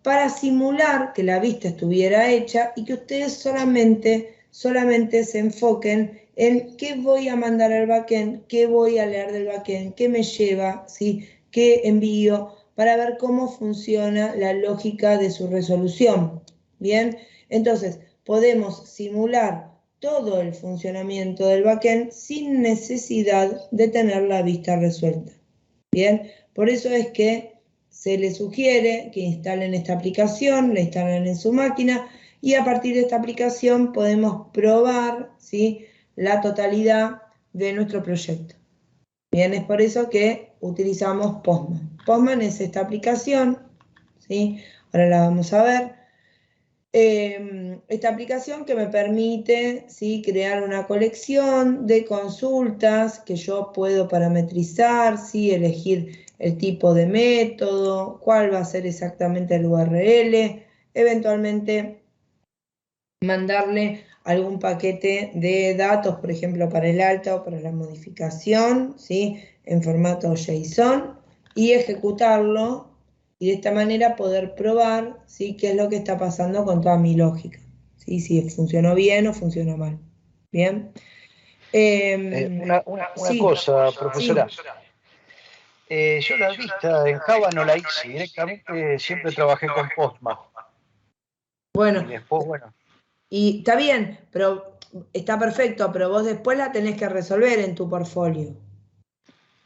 para simular que la vista estuviera hecha y que ustedes solamente se enfoquen en qué voy a mandar al backend, qué voy a leer del backend, qué me lleva, ¿sí?, qué envío, para ver cómo funciona la lógica de su resolución. Bien, entonces podemos simular todo el funcionamiento del backend sin necesidad de tener la vista resuelta. Bien, por eso es que se les sugiere que instalen esta aplicación, la instalen en su máquina y a partir de esta aplicación podemos probar, ¿sí?, la totalidad de nuestro proyecto. Bien, es por eso que utilizamos Postman. Postman es esta aplicación, ¿sí? Ahora la vamos a ver. Esta aplicación que me permite, ¿sí?, crear una colección de consultas que yo puedo parametrizar, ¿sí?, elegir el tipo de método, cuál va a ser exactamente el URL, eventualmente mandarle algún paquete de datos, por ejemplo, para el alta o para la modificación, ¿sí?, en formato JSON, y ejecutarlo, y de esta manera poder probar, ¿sí?, qué es lo que está pasando con toda mi lógica, ¿sí?, si funcionó bien o funcionó mal. Bien. Una Sí, cosa, sí. profesora. Yo la vista en Java no la hice directamente, siempre trabajé con Postman. Bueno, Y después, bueno, y está bien, pero está perfecto, pero vos después la tenés que resolver en tu portfolio.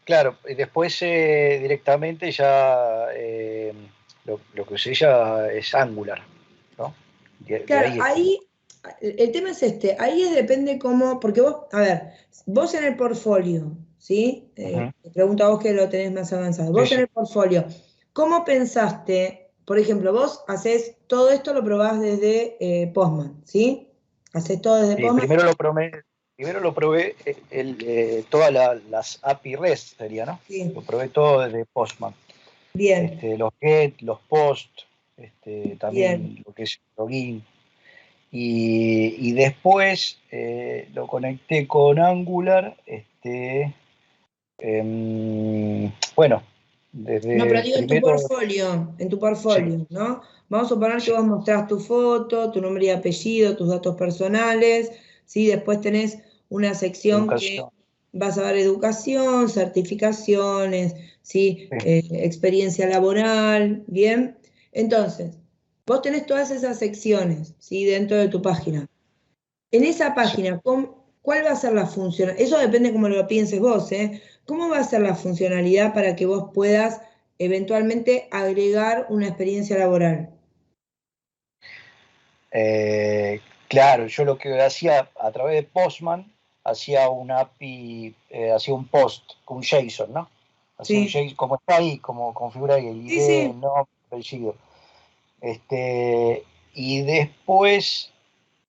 claro, y después directamente ya lo que usé ya es Angular, ¿no? De Claro, ahí es como. ahí el tema es este, ahí depende cómo, porque vos, a ver, vos en el portfolio, ¿sí? Ujú. Te pregunto a vos que lo tenés más avanzado, Sí, vos en sí. el portfolio, ¿cómo pensaste, por ejemplo, vos haces todo esto, lo probás desde Postman, ¿sí? Haces todo desde Sí, Postman, primero lo probé todas las API REST sería, ¿no? Lo sí, probé todo desde Postman. bien, Los GET, los POST, bien. también lo que es login. Y después lo conecté con Angular, bueno, No, pero desde digo primero, en tu sí, portfolio, ¿no? Vamos a suponer que sí, vos mostrás tu foto, tu nombre y apellido, tus datos personales, ¿sí? Después tenés una sección que educación. vas a dar educación, certificaciones, ¿sí? Sí, Experiencia laboral, ¿bien? Entonces, vos tenés todas esas secciones, ¿sí?, dentro de tu página. En esa sí. página, ¿cuál va a ser la función? Eso depende cómo lo pienses vos, ¿eh? ¿Cómo va a ser la funcionalidad para que vos puedas eventualmente agregar una experiencia laboral? Claro, yo lo que hacía a través de Postman, hacía una API, hacía un post, un JSON, ¿no? hace Sí. un JSON, como está ahí, como configura ahí, el Sí, ID, sí. el nombre, apellido. Y después,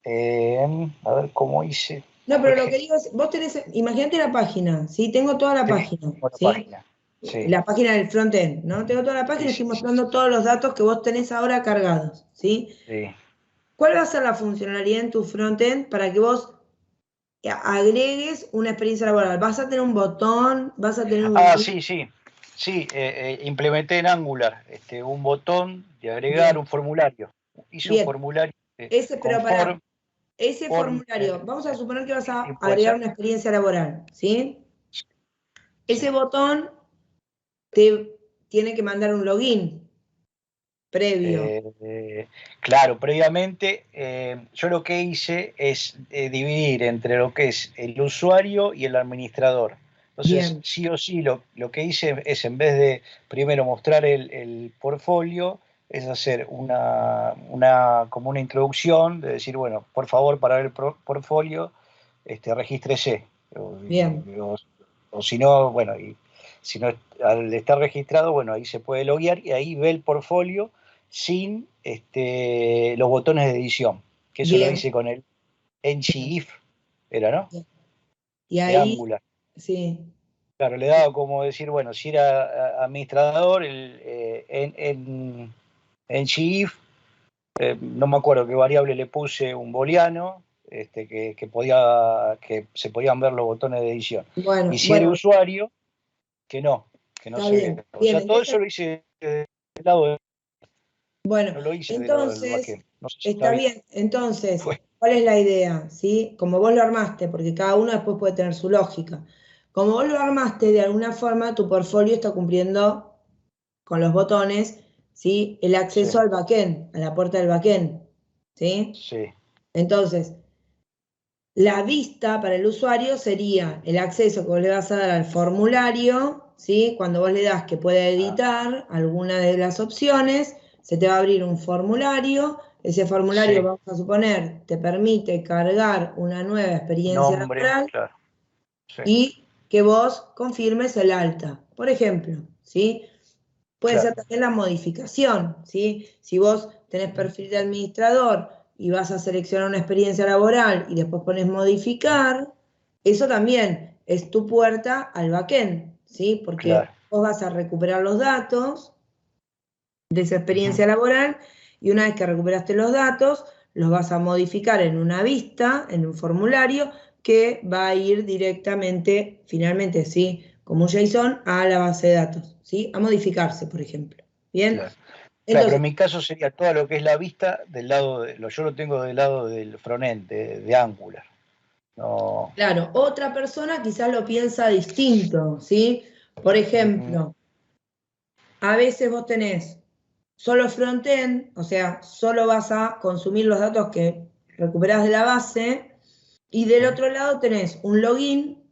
a ver cómo hice. No, pero lo que digo es, vos tenés, imagínate la página, ¿sí? Tengo toda la página, Tengo la ¿sí? página. Sí, La página del frontend, ¿no? Tengo toda la página, sí, estoy sí, mostrando todos los datos que vos tenés ahora cargados, ¿sí? sí. ¿Cuál va a ser la funcionalidad en tu frontend para que vos agregues una experiencia laboral? ¿Vas a tener un botón? ¿Vas a tener un link? Sí, sí. Sí, implementé en Angular un botón de agregar Bien. un formulario. Hice un Bien. formulario Ese, pero para ese form, formulario, vamos a suponer que vas a puede agregar ser. una experiencia laboral, ¿sí? Ese Sí. botón te tiene que mandar un login previo. Claro, previamente yo lo que hice es dividir entre lo que es el usuario y el administrador. Entonces, Bien. sí o sí, lo que hice es, en vez de primero mostrar el portfolio, es hacer como una introducción, de decir, bueno, por favor, para ver el portfolio, regístrese. Bien. O si no, bueno, y si no, al estar registrado, bueno, ahí se puede loguear y ahí ve el portfolio sin los botones de edición, que eso lo Bien. hice con el ngIf, era, ¿no? Y De ahí, Angular. sí. Claro, le daba como decir, bueno, si era administrador, en ngIf, no me acuerdo qué variable le puse, un booleano, que se podían ver los botones de edición. Y Bueno, si era bueno, usuario, que no está se bien. ve. O Bien, sea, todo entonces, eso lo hice del lado bueno, no lo hice del lado del entonces, backend. No sé si está está bien. bien. Entonces, Fue. ¿cuál es la idea? ¿Sí? Como vos lo armaste, porque cada uno después puede tener su lógica. Como vos lo armaste, de alguna forma tu portfolio está cumpliendo con los botones, ¿sí? El Sí, acceso al backend, a la puerta del backend, ¿sí? sí. Entonces, la vista para el usuario sería el acceso que vos le vas a dar al formulario, ¿sí? Cuando vos le das que pueda editar alguna de las opciones, se te va a abrir un formulario. Ese formulario, Sí. vamos a suponer, te permite cargar una nueva experiencia Nombre, laboral claro. Sí, y que vos confirmes el alta, por ejemplo, ¿sí? Puede claro. ser también la modificación, ¿sí? Si vos tenés perfil de administrador y vas a seleccionar una experiencia laboral y después pones modificar, eso también es tu puerta al backend, ¿sí? Porque Claro. vos vas a recuperar los datos de esa experiencia laboral y una vez que recuperaste los datos, los vas a modificar en una vista, en un formulario, que va a ir directamente, finalmente, ¿sí? Como un JSON a la base de datos, ¿sí? A modificarse, por ejemplo. ¿Bien? Claro. Claro, pero Entonces, en mi caso sería todo lo que es la vista del lado yo lo tengo del lado del frontend, de Angular. No. claro, otra persona quizás lo piensa distinto, ¿sí? Por ejemplo, a veces vos tenés solo frontend, o sea, solo vas a consumir los datos que recuperás de la base, y del otro lado tenés un login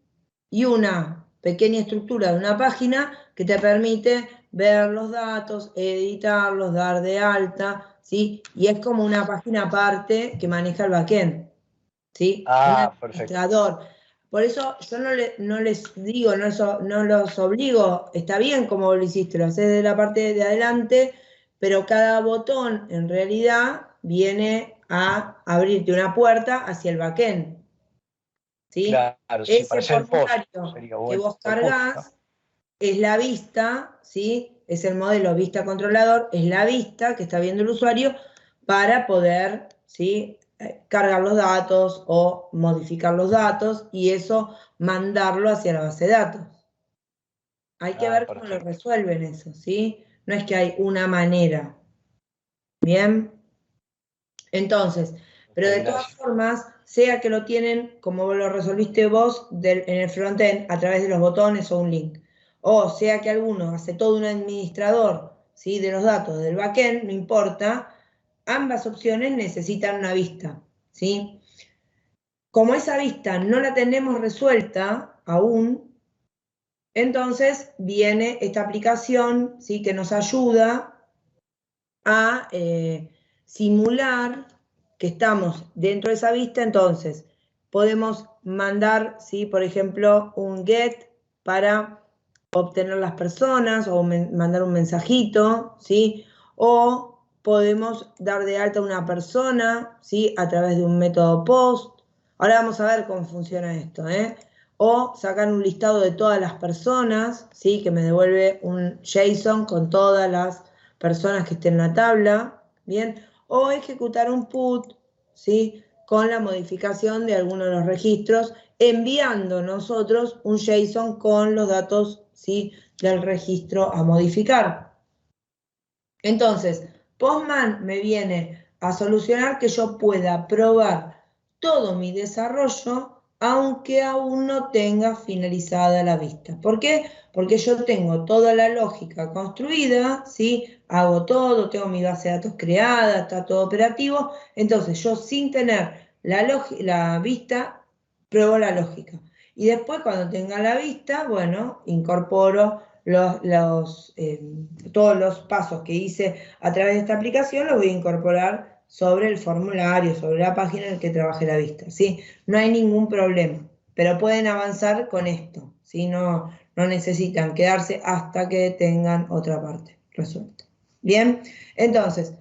y una pequeña estructura de una página que te permite ver los datos, editarlos, dar de alta, ¿sí? Y es como una página aparte que maneja el backend, ¿sí? Un Perfecto. administrador. Por eso yo no les digo, no los obligo, está bien como lo hiciste, lo haces de la parte de adelante, pero cada botón en realidad viene a abrirte una puerta hacia el backend, ¿sí? Claro, sí, para Ese hacer el post formulario sería que bueno. vos El push, ¿no? cargas es la vista, ¿sí? Es el modelo vista controlador, es la vista que está viendo el usuario para poder, ¿sí? Cargar los datos o modificar los datos y eso mandarlo hacia la base de datos. Hay que ver cómo lo Perfecto. resuelven eso, ¿sí? No es que hay una manera. Bien. Entonces, pero Ok, de todas gracias. formas, sea que lo tienen como lo resolviste vos en el frontend a través de los botones o un link, o sea que alguno hace todo un administrador, ¿sí? De los datos del backend, no importa, ambas opciones necesitan una vista, ¿sí? Como esa vista no la tenemos resuelta aún, entonces viene esta aplicación, ¿sí? Que nos ayuda a simular que estamos dentro de esa vista, entonces podemos mandar, ¿sí? Por ejemplo, un get para obtener las personas o mandar un mensajito, ¿sí? O podemos dar de alta a una persona, ¿sí? A través de un método POST. Ahora vamos a ver cómo funciona esto, ¿eh? O sacar un listado de todas las personas, ¿sí? Que me devuelve un JSON con todas las personas que estén en la tabla, ¿bien? O ejecutar un PUT, ¿sí? Con la modificación de alguno de los registros, enviando nosotros un JSON con los datos, ¿sí? Del registro a modificar. Entonces, Postman me viene a solucionar que yo pueda probar todo mi desarrollo aunque aún no tenga finalizada la vista. ¿Por qué? Porque yo tengo toda la lógica construida, ¿sí? Hago todo, tengo mi base de datos creada, está todo operativo. Entonces, yo sin tener la vista, pruebo la lógica. Y después, cuando tenga la vista, bueno, incorporo todos los pasos que hice a través de esta aplicación, los voy a incorporar sobre el formulario, sobre la página en la que trabaje la vista, ¿sí? No hay ningún problema, pero pueden avanzar con esto, ¿sí? No necesitan quedarse hasta que tengan otra parte resuelta. Bien, entonces,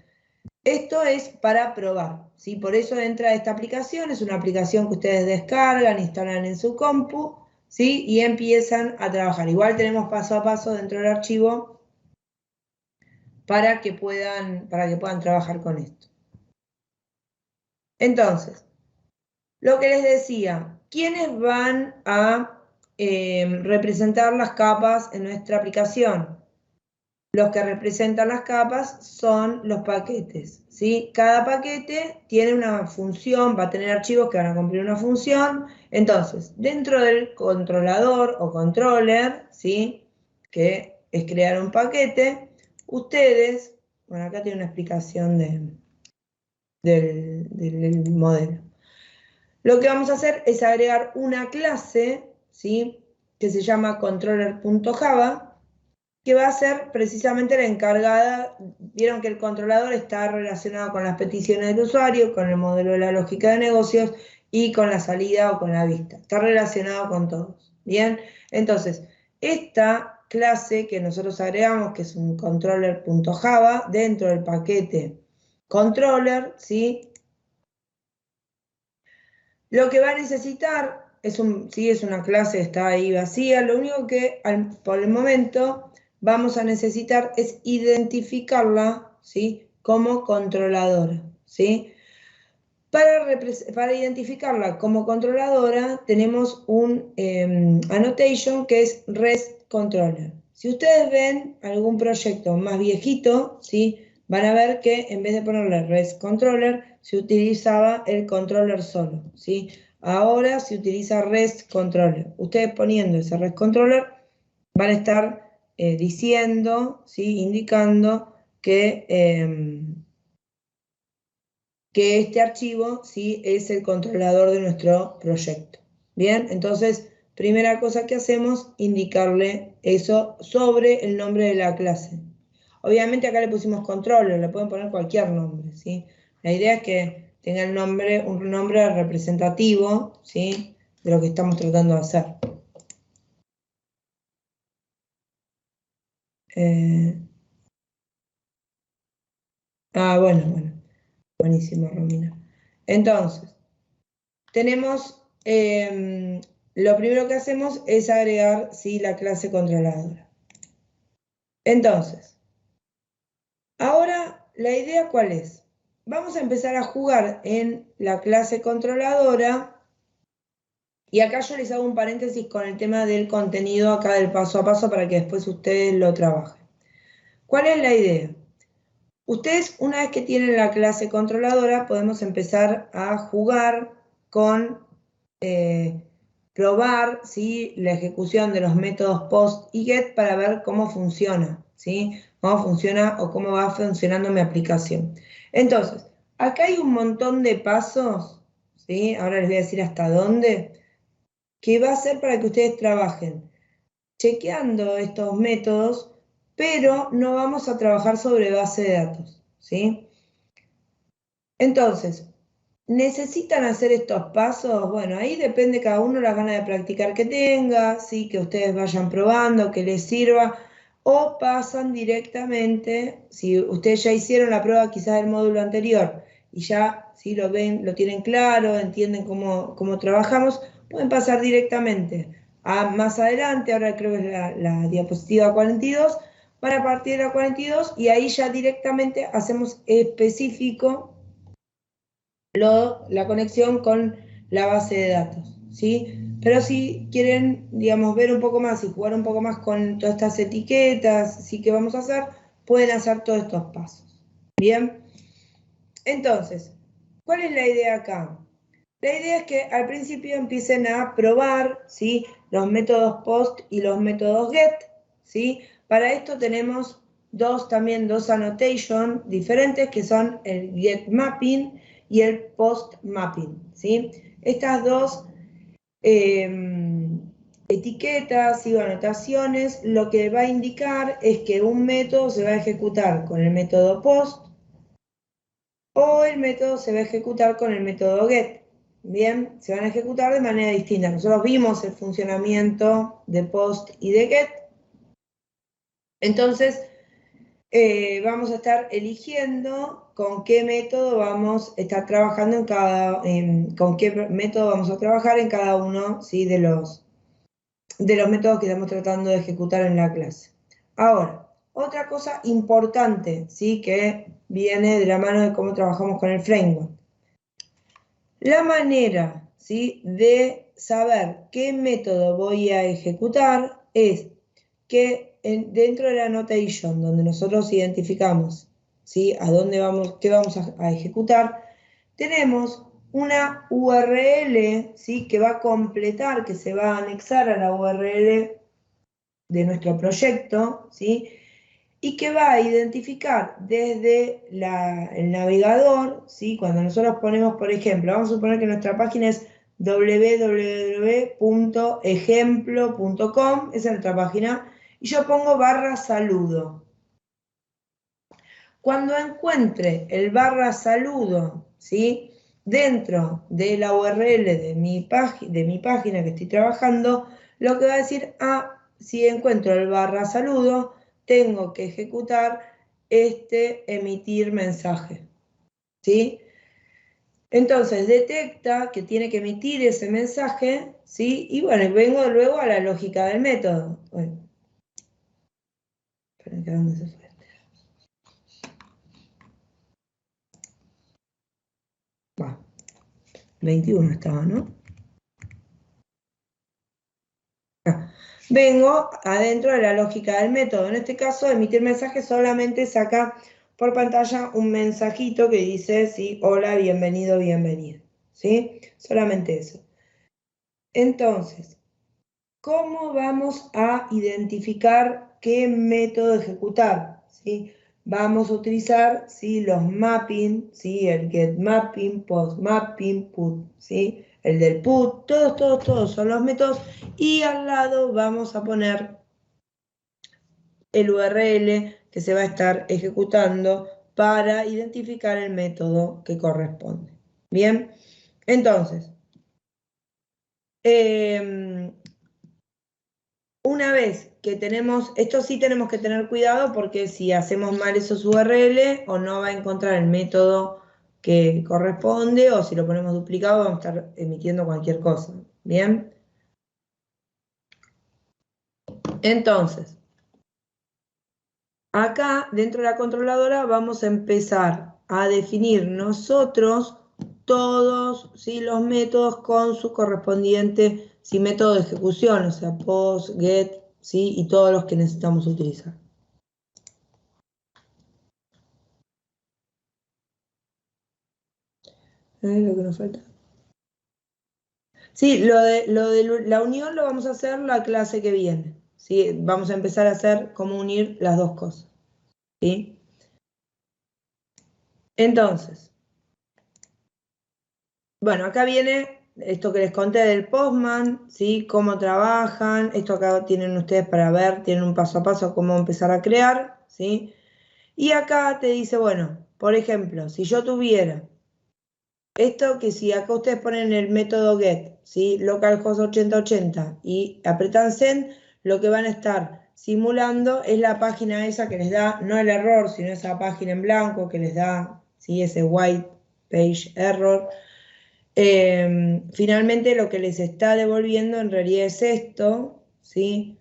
esto es para probar, ¿sí? Por eso entra esta aplicación, es una aplicación que ustedes descargan, instalan en su compu, ¿sí? Y empiezan a trabajar. Igual tenemos paso a paso dentro del archivo para que puedan trabajar con esto. Entonces, lo que les decía, ¿quiénes van a representar las capas en nuestra aplicación? Los que representan las capas son los paquetes, ¿sí? Cada paquete tiene una función, va a tener archivos que van a cumplir una función. Entonces, dentro del controlador o controller, ¿sí? Que es crear un paquete, ustedes, bueno, acá tiene una explicación del modelo. Lo que vamos a hacer es agregar una clase, ¿sí? Que se llama controller.java, que va a ser precisamente la encargada. Vieron que el controlador está relacionado con las peticiones del usuario, con el modelo de la lógica de negocios y con la salida o con la vista. Está relacionado con todos. Bien, entonces, esta clase que nosotros agregamos, que es un controller.java, dentro del paquete controller, ¿sí? Lo que va a necesitar es una clase, está ahí vacía. Lo único que por el momento vamos a necesitar es identificarla, ¿sí? Como controladora, ¿sí? Para identificarla como controladora tenemos un annotation que es REST controller. Si ustedes ven algún proyecto más viejito, ¿sí? Van a ver que en vez de ponerle REST controller, se utilizaba el controller solo, ¿sí? Ahora se utiliza REST controller. Ustedes poniendo ese REST controller van a estar diciendo, ¿sí? Indicando que este archivo, ¿sí? Es el controlador de nuestro proyecto. Bien, entonces, primera cosa que hacemos, indicarle eso sobre el nombre de la clase. Obviamente acá le pusimos controller, le pueden poner cualquier nombre, ¿sí? La idea es que tenga un nombre representativo, ¿sí? De lo que estamos tratando de hacer. Bueno. Buenísimo, Romina. Entonces, tenemos, lo primero que hacemos es agregar, ¿sí? La clase controladora. Entonces, ahora la idea ¿cuál es? Vamos a empezar a jugar en la clase controladora y acá yo les hago un paréntesis con el tema del contenido acá del paso a paso para que después ustedes lo trabajen. ¿Cuál es la idea? Ustedes, una vez que tienen la clase controladora, podemos empezar a jugar con probar, ¿sí? La ejecución de los métodos post y get para ver cómo funciona, ¿sí? Cómo funciona o cómo va funcionando mi aplicación. Entonces, acá hay un montón de pasos, ¿sí? Ahora les voy a decir hasta dónde, que va a ser para que ustedes trabajen chequeando estos métodos, pero no vamos a trabajar sobre base de datos, ¿sí? Entonces, ¿Necesitan hacer estos pasos? Bueno, ahí depende cada uno las ganas de practicar que tenga, ¿sí? Que ustedes vayan probando, que les sirva, o pasan directamente, si ustedes ya hicieron la prueba quizás del módulo anterior y ya ¿sí? Lo ven, lo tienen claro, entienden cómo trabajamos, pueden pasar directamente a más adelante, ahora creo que es la diapositiva 42, van a partir de la 42 y ahí ya directamente hacemos específico la conexión con la base de datos, ¿sí? Pero si quieren, digamos, ver un poco más y jugar un poco más con todas estas etiquetas, ¿sí? Que vamos a hacer, pueden hacer todos estos pasos, ¿bien? Entonces, ¿cuál es la idea acá? La idea es que al principio empiecen a probar, ¿sí? Los métodos POST y los métodos GET, ¿sí? Para esto tenemos también dos annotations diferentes que son el GET Mapping y el Post Mapping, ¿sí? Estas dos etiquetas y anotaciones lo que va a indicar es que un método se va a ejecutar con el método POST o el método se va a ejecutar con el método GET. Bien, se van a ejecutar de manera distinta. Nosotros vimos el funcionamiento de POST y de GET. Entonces, vamos a estar eligiendo con qué método vamos a estar trabajando con qué método vamos a trabajar en cada uno, ¿sí? de los métodos que estamos tratando de ejecutar en la clase. Ahora, otra cosa importante, ¿sí? Que viene de la mano de cómo trabajamos con el framework. La manera, ¿sí? de saber qué método voy a ejecutar es que dentro de la annotation, donde nosotros identificamos, ¿sí? a dónde vamos, qué vamos a ejecutar, tenemos una URL, ¿sí? que va a completar, que se va a anexar a la URL de nuestro proyecto, ¿sí? y que va a identificar desde el navegador, ¿sí? Cuando nosotros ponemos, por ejemplo, vamos a suponer que nuestra página es www.ejemplo.com, esa es nuestra página, y yo pongo ¡saludo! Cuando encuentre el ¡saludo! ¿sí? Dentro de la URL de mi página que estoy trabajando, lo que va a decir, si encuentro el !saludo! Tengo que ejecutar emitir mensaje, ¿sí? Entonces detecta que tiene que emitir ese mensaje, ¿sí? Y bueno, vengo luego a la lógica del método. Bueno, esperen que dónde se fue. Bueno, 21 estaba, ¿no? Vengo adentro de la lógica del método. En este caso, emitir mensaje solamente saca por pantalla un mensajito que dice, sí, hola, bienvenido, bienvenida. ¿Sí? Solamente eso. Entonces, ¿cómo vamos a identificar qué método ejecutar? ¿Sí? Vamos a utilizar ¿sí? los mapping, ¿sí? el get mapping, post mapping, put, ¿sí? el del put, todos son los métodos, y al lado vamos a poner el URL que se va a estar ejecutando para identificar el método que corresponde. Bien, entonces, una vez que tenemos, esto sí tenemos que tener cuidado porque si hacemos mal esos URL o no va a encontrar el método que corresponde o si lo ponemos duplicado vamos a estar emitiendo cualquier cosa. Bien. Entonces, acá dentro de la controladora vamos a empezar a definir nosotros todos ¿sí? los métodos con su correspondiente ¿sí? método de ejecución, o sea, post, get, ¿sí? y todos los que necesitamos utilizar. Lo que nos falta. Sí, lo de la unión lo vamos a hacer la clase que viene. ¿Sí? Vamos a empezar a hacer cómo unir las dos cosas. ¿Sí? Entonces, bueno, acá viene esto que les conté del Postman, ¿sí? Cómo trabajan. Esto acá tienen ustedes para ver, tienen un paso a paso cómo empezar a crear, ¿sí? Y acá te dice, bueno, por ejemplo, si yo tuviera Esto que si acá ustedes ponen el método get, ¿sí? Localhost 8080 y apretan send, lo que van a estar simulando es la página esa que les da, no el error, sino esa página en blanco que les da, ¿sí? Ese white page error. Finalmente lo que les está devolviendo en realidad es esto, ¿sí?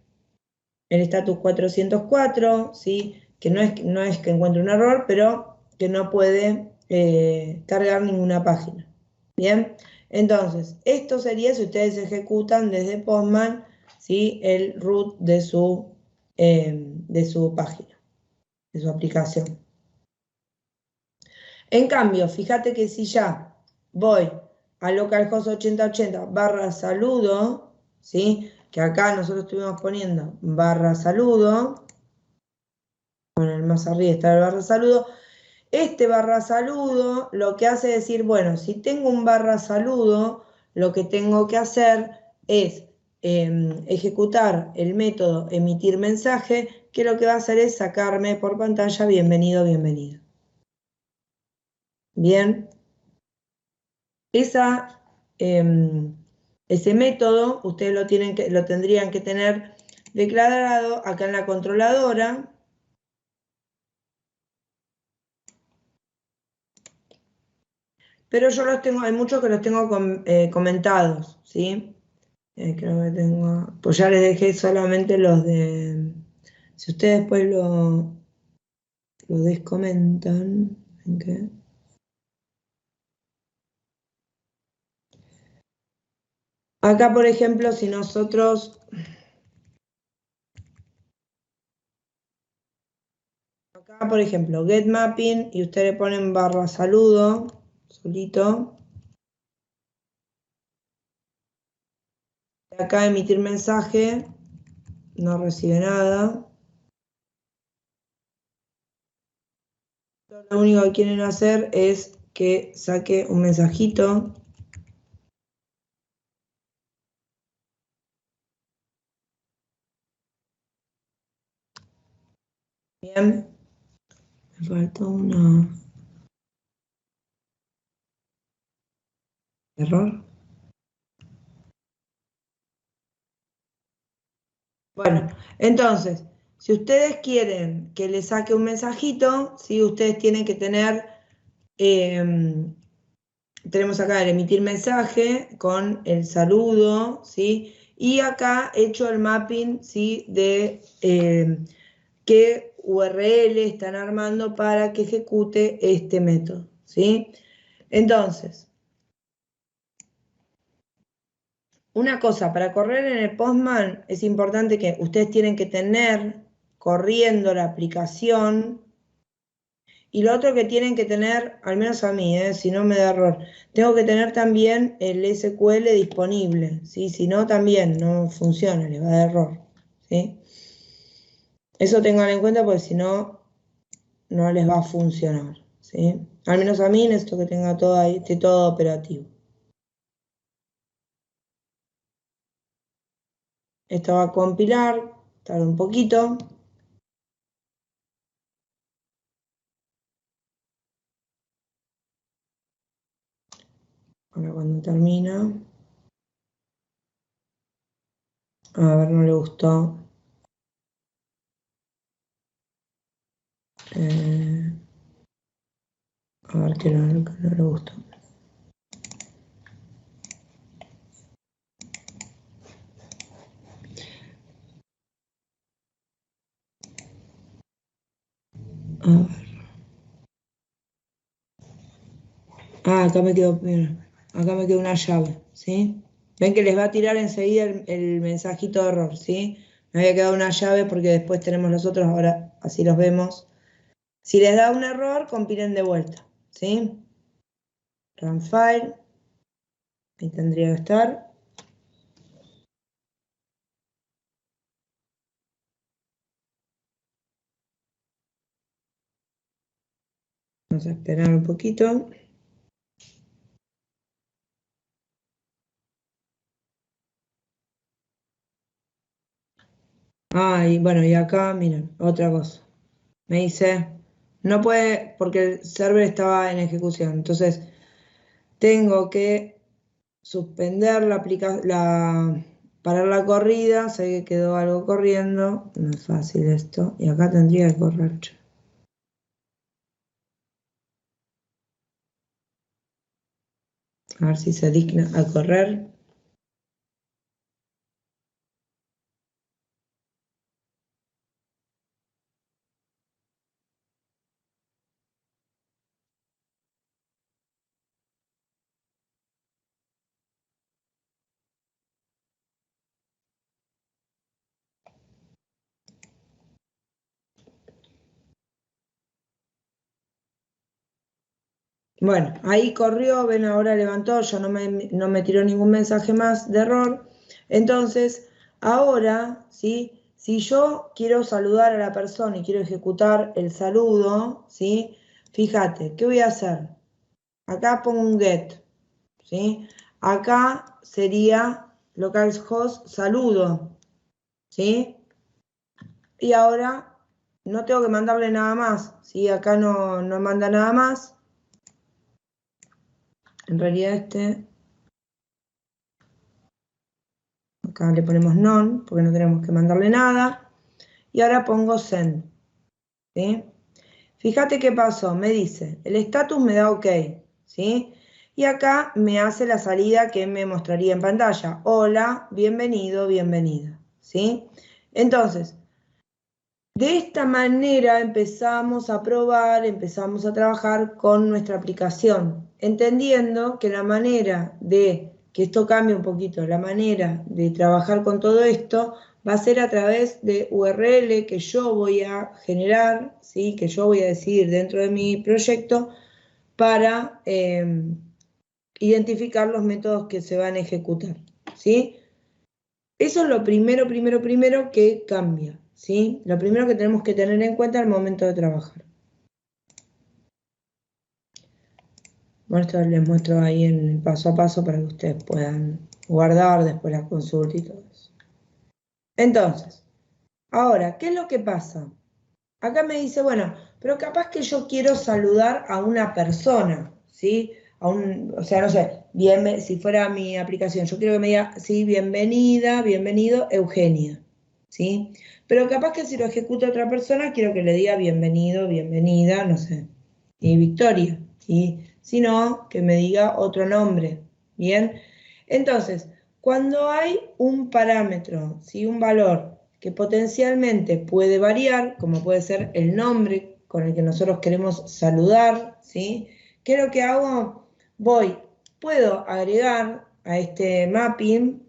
El status 404, ¿sí? Que no es que encuentre un error, pero que no puede cargar ninguna página. Bien, entonces, esto sería si ustedes ejecutan desde Postman, ¿sí? El root de su página, de su aplicación. En cambio, fíjate que si ya voy a localhost 8080/saludo, ¿sí? Que acá nosotros estuvimos poniendo /saludo, bueno, el más arriba está el /saludo, este /saludo lo que hace es decir, bueno, si tengo un /saludo, lo que tengo que hacer es ejecutar el método emitir mensaje, que lo que va a hacer es sacarme por pantalla bienvenido, bienvenida. Bien. Ese método ustedes lo tendrían que tener declarado acá en la controladora. Pero yo los tengo, hay muchos que los tengo comentados, ¿sí? Creo que tengo, pues ya les dejé solamente los de, si ustedes después lo descomentan, ¿en qué? Acá, por ejemplo, si nosotros, acá, por ejemplo, get mapping, y ustedes le ponen /saludo, solito. Acá emitir mensaje, no recibe nada. Lo único que quieren hacer es que saque un mensajito. Bien. Me faltó una... error. Bueno, entonces, si ustedes quieren que le saque un mensajito, ¿sí? Ustedes tienen que tener... tenemos acá el emitir mensaje con el saludo, ¿sí? Y acá he hecho el mapping, ¿sí? De qué URL están armando para que ejecute este método, ¿sí? Entonces, una cosa, para correr en el Postman es importante que ustedes tienen que tener corriendo la aplicación. Y lo otro que tienen que tener, al menos a mí, si no me da error, tengo que tener también el SQL disponible, ¿sí? Si no, también no funciona, les va a dar error, ¿sí? Eso tengan en cuenta porque si no, no les va a funcionar, ¿sí? Al menos a mí necesito que tenga todo ahí, esté todo operativo. Esto va a compilar, tarda un poquito. Ahora cuando termina. A ver, no le gustó. A ver que no le gustó. A ver. Acá me quedó, acá me quedó una llave, ¿sí? Ven que les va a tirar enseguida el mensajito de error, ¿sí? Me había quedado una llave porque después tenemos los otros, ahora así los vemos. Si les da un error, compilen de vuelta, ¿sí? Run file, ahí tendría que estar. Vamos a esperar un poquito. Y bueno, y acá, miren, otra cosa. Me dice, no puede, porque el server estaba en ejecución. Entonces, tengo que suspender parar la corrida, sé que quedó algo corriendo, no es fácil esto, y acá tendría que correr. A ver si se digna a correr. Bueno, ahí corrió, ven, ahora levantó, ya no me tiró ningún mensaje más de error. Entonces, ahora, ¿sí? Si yo quiero saludar a la persona y quiero ejecutar el saludo, ¿sí? Fíjate, ¿qué voy a hacer? Acá pongo un get, ¿sí? Acá sería localhost saludo, ¿sí? Y ahora no tengo que mandarle nada más, ¿sí? Acá no manda nada más. En realidad acá le ponemos none, porque no tenemos que mandarle nada. Y ahora pongo send, ¿sí? Fíjate qué pasó, me dice, el estatus me da ok, ¿sí? Y acá me hace la salida que me mostraría en pantalla. Hola, bienvenido, bienvenida, ¿sí? Entonces, de esta manera empezamos a probar, empezamos a trabajar con nuestra aplicación, entendiendo que la manera de, que esto cambie un poquito, la manera de trabajar con todo esto va a ser a través de URL que yo voy a generar, ¿sí? Que yo voy a decidir dentro de mi proyecto para identificar los métodos que se van a ejecutar, ¿sí? Eso es lo primero que cambia, ¿sí? Lo primero que tenemos que tener en cuenta al momento de trabajar. Bueno, esto les muestro ahí en el paso a paso para que ustedes puedan guardar después la consulta y todo eso. Entonces, ahora, ¿qué es lo que pasa? Acá me dice, bueno, pero capaz que yo quiero saludar a una persona, ¿sí? O sea, no sé, si fuera mi aplicación, yo quiero que me diga, sí, bienvenida, bienvenido, Eugenia, ¿sí? Pero capaz que si lo ejecuta otra persona, quiero que le diga bienvenido, bienvenida, no sé, y Victoria, ¿sí? Si no, que me diga otro nombre, ¿bien? Entonces, cuando hay un parámetro, ¿sí? Un valor que potencialmente puede variar, como puede ser el nombre con el que nosotros queremos saludar, ¿sí? ¿Qué es lo que hago? Puedo agregar a este mapping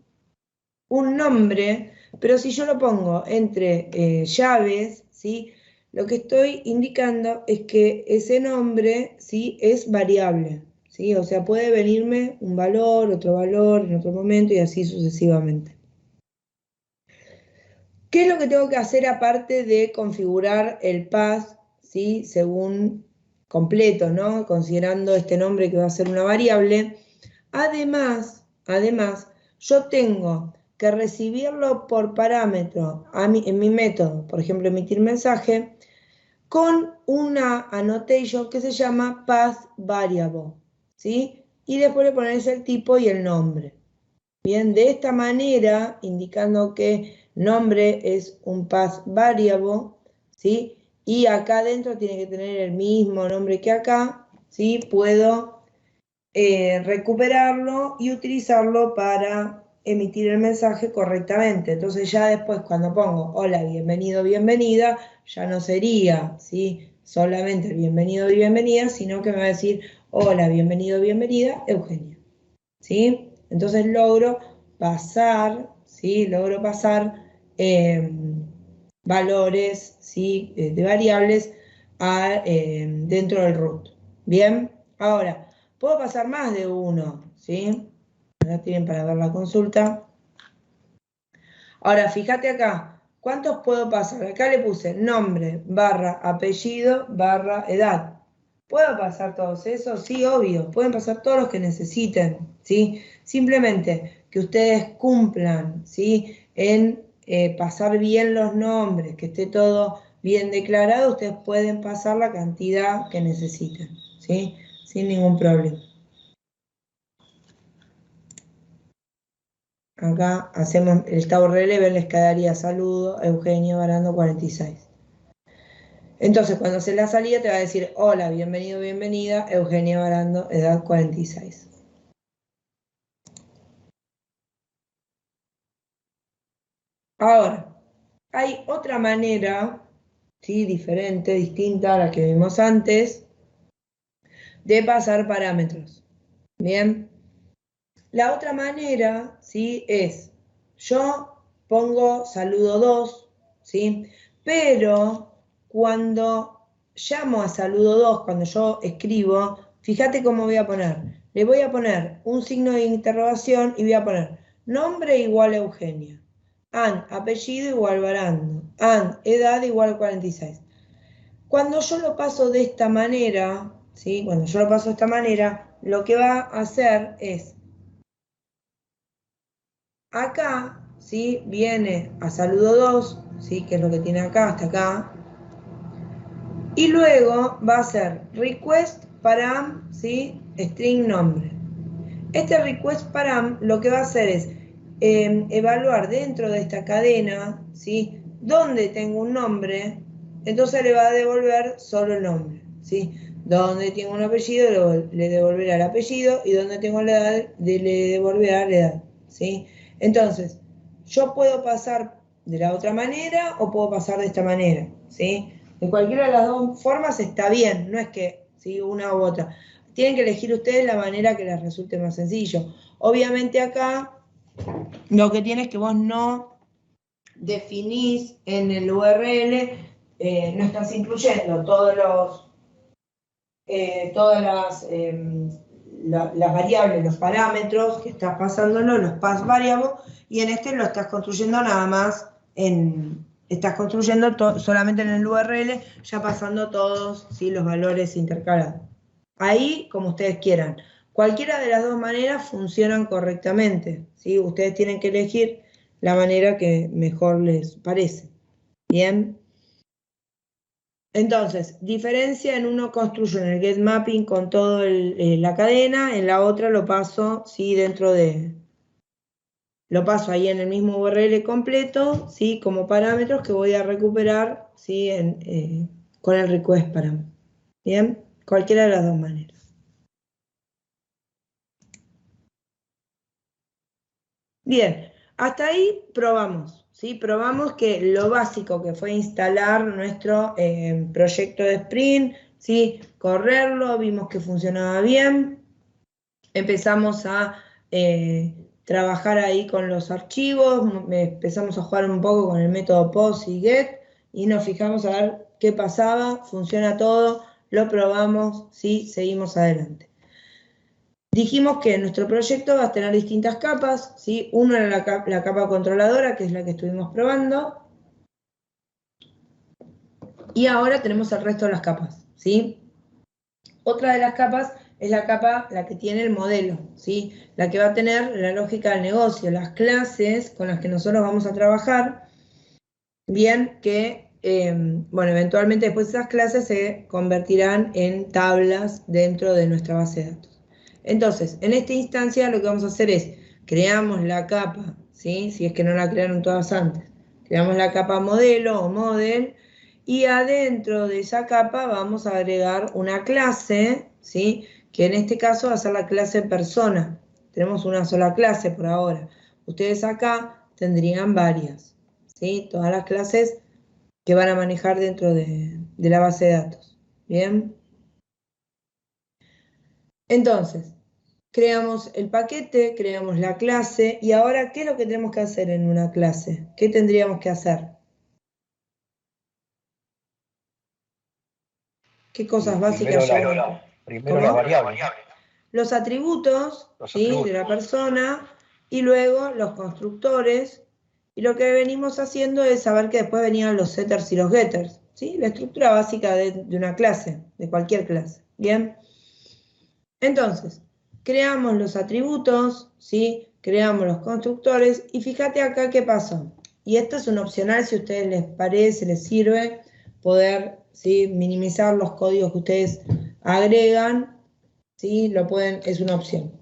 un nombre, pero si yo lo pongo entre llaves, ¿sí? Lo que estoy indicando es que ese nombre, ¿sí? Es variable, ¿sí? O sea, puede venirme un valor, otro valor, en otro momento y así sucesivamente. ¿Qué es lo que tengo que hacer aparte de configurar el path, ¿sí? Según completo, ¿no? Considerando este nombre que va a ser una variable. Además, yo tengo que recibirlo por parámetro en mi método, por ejemplo, emitir mensaje, con una annotation que se llama path variable, ¿sí? Y después le pones el tipo y el nombre. Bien, de esta manera, indicando que nombre es un path variable, ¿sí? Y acá adentro tiene que tener el mismo nombre que acá, ¿sí? Puedo recuperarlo y utilizarlo para emitir el mensaje correctamente. Entonces ya después cuando pongo hola, bienvenido, bienvenida, ya no sería, ¿sí? Solamente el bienvenido y bienvenida, sino que me va a decir hola, bienvenido, bienvenida, Eugenia, ¿sí? Entonces logro pasar, ¿sí? Logro pasar valores, ¿sí? De variables dentro del root. Bien, ahora, puedo pasar más de uno, ¿sí? Acá tienen para ver la consulta. Ahora, fíjate acá, ¿cuántos puedo pasar? Acá le puse nombre, barra, apellido, barra, edad. ¿Puedo pasar todos esos? Sí, obvio, pueden pasar todos los que necesiten, ¿sí? Simplemente que ustedes cumplan, ¿sí? En pasar bien los nombres, que esté todo bien declarado, ustedes pueden pasar la cantidad que necesiten, ¿sí? Sin ningún problema. acá hacemos el tab releve, les quedaría saludo, Eugenio Barando 46. Entonces, cuando haces la salida te va a decir, hola, bienvenido, bienvenida, Eugenia Barando, edad 46. Ahora, hay otra manera, ¿sí? Diferente, distinta a la que vimos antes, de pasar parámetros. Bien. La otra manera, ¿sí? Es, yo pongo saludo 2, ¿sí? Pero cuando llamo a saludo 2, cuando yo escribo, fíjate cómo voy a poner. Le voy a poner un signo de interrogación y voy a poner nombre igual a Eugenia. Apellido igual Barando. Edad igual 46. Cuando yo lo paso de esta manera, ¿sí? Cuando yo lo paso de esta manera, lo que va a hacer es, acá, ¿sí? Viene a saludo 2, ¿sí? Que es lo que tiene acá, hasta acá. Y luego va a ser request param, ¿sí? String nombre. Este request param lo que va a hacer es evaluar dentro de esta cadena, ¿sí? Donde tengo un nombre, entonces le va a devolver solo el nombre, ¿sí? Donde tengo un apellido, le devolverá el apellido, y donde tengo la edad, le devolverá la edad, ¿sí? Entonces, yo puedo pasar de la otra manera o puedo pasar de esta manera, ¿sí? De cualquiera de las dos formas está bien, no es que, ¿sí? Una u otra. Tienen que elegir ustedes la manera que les resulte más sencillo. Obviamente acá lo que tiene es que vos no definís en el URL, no estás incluyendo todas las variables, los parámetros que estás pasándolo, los pass variables, y en este lo estás construyendo nada más estás construyendo solamente en el URL, ya pasando todos, ¿sí? Los valores intercalados. Ahí, como ustedes quieran. Cualquiera de las dos maneras funcionan correctamente, ¿sí? Ustedes tienen que elegir la manera que mejor les parece. ¿Bien? Entonces, diferencia: en uno construyo en el get mapping con toda la cadena, en la otra lo paso, ¿sí? Lo paso ahí en el mismo URL completo, ¿sí? Como parámetros que voy a recuperar, ¿sí? Con el request param. ¿Bien? Cualquiera de las dos maneras. Bien, hasta ahí probamos, ¿sí? Probamos que lo básico que fue instalar nuestro proyecto de Sprint, ¿sí? Correrlo, vimos que funcionaba bien, empezamos a trabajar ahí con los archivos, empezamos a jugar un poco con el método post y get, y nos fijamos a ver qué pasaba, funciona todo, lo probamos, ¿sí? Seguimos adelante. Dijimos que nuestro proyecto va a tener distintas capas, ¿sí? Uno era la capa controladora, que es la que estuvimos probando. Y ahora tenemos el resto de las capas, ¿sí? Otra de las capas es la capa, la que tiene el modelo, ¿sí? La que va a tener la lógica del negocio, las clases con las que nosotros vamos a trabajar. Bien, que, bueno, eventualmente después esas clases se convertirán en tablas dentro de nuestra base de datos. Entonces, en esta instancia lo que vamos a hacer es, creamos la capa, ¿sí? Si es que no la crearon todas antes. Creamos la capa modelo o model, y adentro de esa capa vamos a agregar una clase, ¿sí? Que en este caso va a ser la clase persona. Tenemos una sola clase por ahora. Ustedes acá tendrían varias, ¿sí? Todas las clases que van a manejar dentro de la base de datos. ¿Bien? Entonces, creamos el paquete, creamos la clase, y ahora, ¿qué es lo que tenemos que hacer en una clase? ¿Qué tendríamos que hacer? ¿Qué cosas básicas llevan? Primero las variables. Los atributos, ¿sí? De la persona, y luego los constructores. Y lo que venimos haciendo es saber que después venían los setters y los getters, ¿sí? La estructura básica de una clase, de cualquier clase. ¿Bien? Entonces, creamos los atributos, ¿sí? Creamos los constructores, y fíjate acá qué pasó. Y esto es un opcional, si a ustedes les parece, les sirve poder, ¿sí? Minimizar los códigos que ustedes agregan, ¿sí? Lo pueden, es una opción.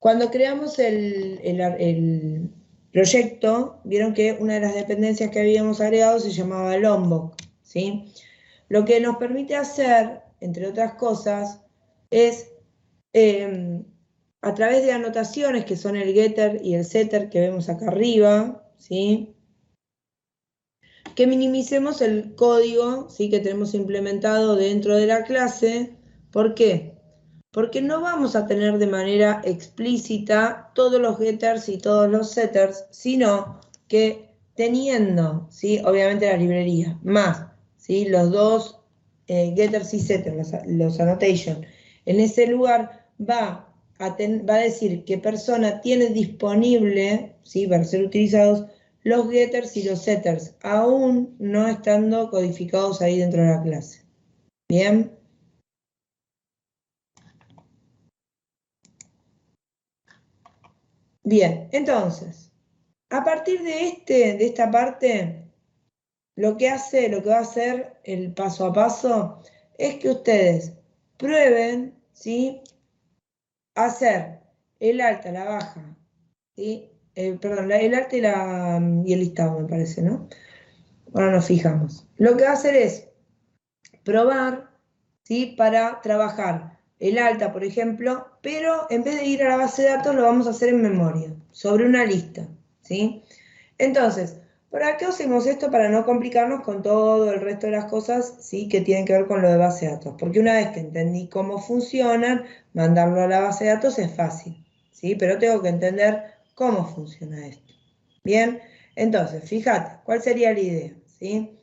Cuando creamos el proyecto, vieron que una de las dependencias que habíamos agregado se llamaba Lombok, ¿sí? Lo que nos permite hacer, entre otras cosas, es a través de anotaciones que son el getter y el setter que vemos acá arriba, ¿sí? Que minimicemos el código, ¿sí? Que tenemos implementado dentro de la clase. ¿Por qué? Porque no vamos a tener de manera explícita todos los getters y todos los setters, sino que teniendo, ¿sí? Obviamente la librería, más, ¿sí? Los dos getters y setters, los annotation, en ese lugar va a decir qué persona tiene disponible, ¿sí? Para ser utilizados los getters y los setters, aún no estando codificados ahí dentro de la clase. ¿Bien? Bien, entonces, a partir de esta parte, lo que va a hacer el paso a paso es que ustedes prueben, ¿sí? Hacer el alta, la baja, ¿sí? Perdón, el alta y el listado, me parece, ¿no? Ahora nos fijamos. Lo que va a hacer es probar, ¿sí? Para trabajar el alta, por ejemplo, pero en vez de ir a la base de datos lo vamos a hacer en memoria, sobre una lista, ¿sí? Entonces, ¿para qué hacemos esto? Para no complicarnos con todo el resto de las cosas, ¿sí? Que tienen que ver con lo de base de datos, porque una vez que entendí cómo funcionan, mandarlo a la base de datos es fácil, ¿sí? Pero tengo que entender cómo funciona esto. Bien, entonces, fíjate, ¿cuál sería la idea? ¿Sí?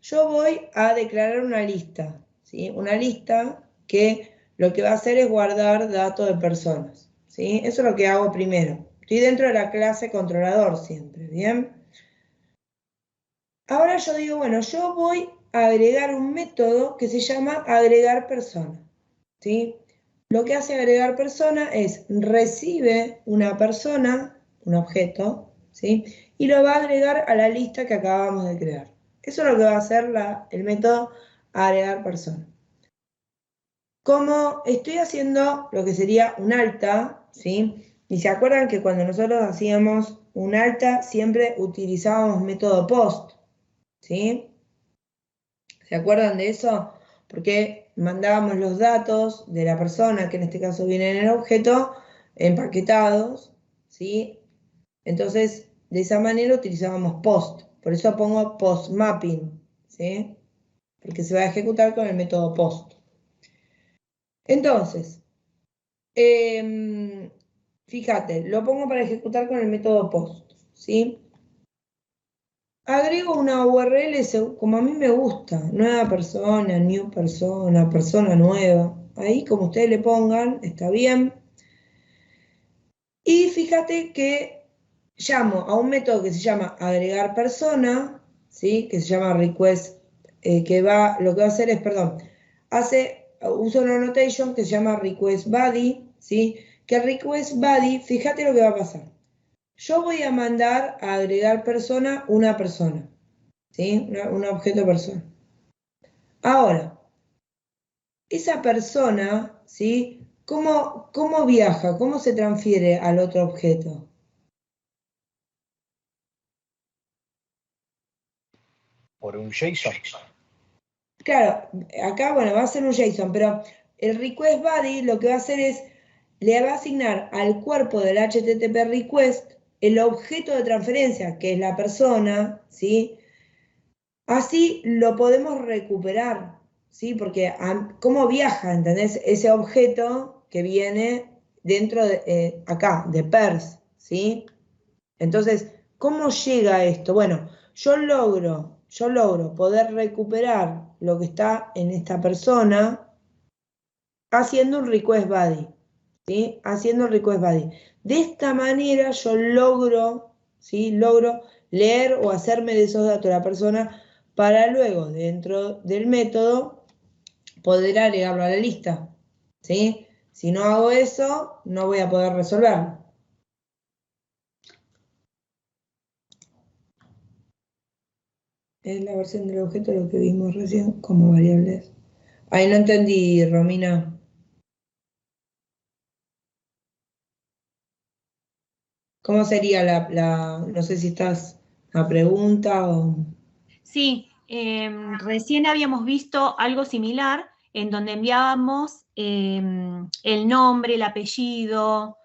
Yo voy a declarar una lista, ¿sí? Una lista que lo que va a hacer es guardar datos de personas, ¿sí? Eso es lo que hago primero. Estoy dentro de la clase controlador siempre, ¿bien? Ahora yo digo, bueno, yo voy a agregar un método que se llama agregar persona, ¿sí? Lo que hace agregar persona es recibe una persona, un objeto, ¿sí? Y lo va a agregar a la lista que acabamos de crear. Eso es lo que va a hacer el método agregar persona. Como estoy haciendo lo que sería un alta, ¿sí? Y se acuerdan que cuando nosotros hacíamos un alta siempre utilizábamos método post, ¿sí? ¿Se acuerdan de eso? Porque mandábamos los datos de la persona, que en este caso viene en el objeto, empaquetados, ¿sí? Entonces, de esa manera utilizábamos post. Por eso pongo post mapping, ¿sí? Porque se va a ejecutar con el método post. Entonces, fíjate, lo pongo para ejecutar con el método post, ¿sí? Agrego una URL como a mí me gusta, nueva persona, new persona, persona nueva. Ahí, como ustedes le pongan, está bien. Y fíjate que llamo a un método que se llama agregar persona, ¿sí? Que se llama request, lo que va a hacer es, perdón, usa una annotation que se llama request body, ¿sí? Que el request body, fíjate lo que va a pasar. Yo voy a mandar a agregar persona una persona, ¿sí? Un objeto persona. Ahora, esa persona, ¿sí? ¿Cómo viaja? ¿Cómo se transfiere al otro objeto? Por un JSON. Claro, acá, bueno, va a ser un JSON, pero el request body lo que va a hacer es, le va a asignar al cuerpo del HTTP request el objeto de transferencia, que es la persona, ¿sí? Así lo podemos recuperar, ¿sí? Porque ¿cómo viaja, entendés? Ese objeto que viene dentro de, acá, de pers, ¿sí? Entonces, ¿cómo llega esto? Bueno, yo logro poder recuperar lo que está en esta persona haciendo un request body, ¿sí? Haciendo un request body. De esta manera yo logro, ¿sí? Logro leer o hacerme de esos datos de la persona para luego, dentro del método, poder agregarlo a la lista, ¿sí? Si no hago eso, no voy a poder resolverlo. Es la versión del objeto lo que vimos recién como variables. Ay, no entendí, Romina. ¿Cómo sería no sé si estás a pregunta o... Sí, recién habíamos visto algo similar en donde enviábamos el nombre, el apellido,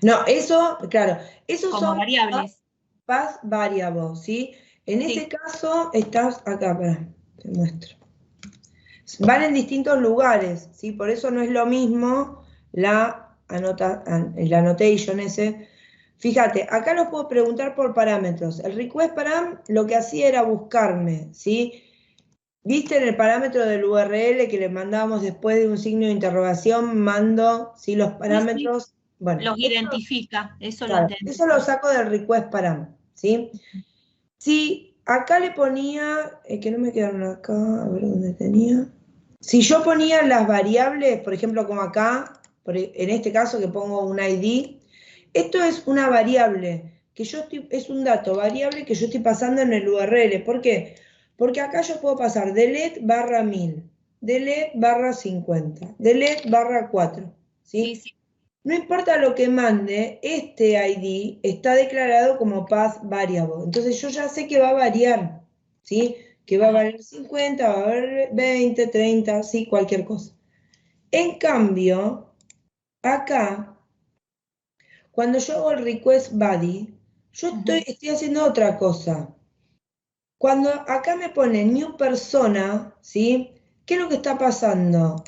No, eso, claro, esos como son variables. path variables, ¿sí? En ese Sí, caso estás acá, te muestro. Van en distintos lugares, ¿sí? Por eso no es lo mismo el annotation ese. Fíjate, acá lo puedo preguntar por parámetros. El request param lo que hacía era buscarme, ¿sí? ¿Viste en el parámetro del URL que le mandábamos después de un signo de interrogación? Mando, ¿sí? Los sí, parámetros. Bueno, los identifica, eso lo claro, entendí. eso lo saco del request param, ¿sí? Si acá le ponía, que no me quedaron acá, a ver dónde tenía. Si yo ponía las variables, por ejemplo, como acá, en este caso que pongo un ID, esto es una variable, es un dato variable que yo estoy pasando en el URL. ¿Por qué? Porque acá yo puedo pasar delete barra 1000, delete barra 50, delete barra 4, Sí, ¿sí? sí. No importa lo que mande, este ID está declarado como path variable. Entonces yo ya sé que va a variar, ¿sí? Que va a Ajá. valer 50, va a valer 20, 30, sí, cualquier cosa. En cambio, acá, cuando yo hago el request body, yo estoy haciendo otra cosa. Cuando acá me pone new persona, ¿sí? ¿Qué es lo que está pasando?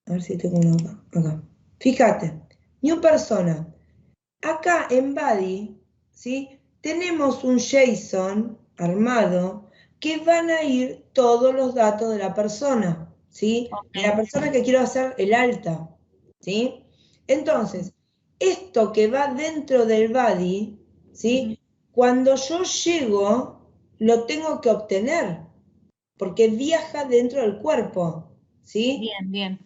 A ver si tengo uno acá. Fíjate, new persona. Acá en body, ¿sí? Tenemos un JSON armado que van a ir todos los datos de la persona, ¿sí? De la Ok. persona que quiero hacer el alta, ¿sí? Entonces, esto que va dentro del body, ¿sí? Cuando yo llego, lo tengo que obtener, porque viaja dentro del cuerpo, ¿sí? Bien, bien.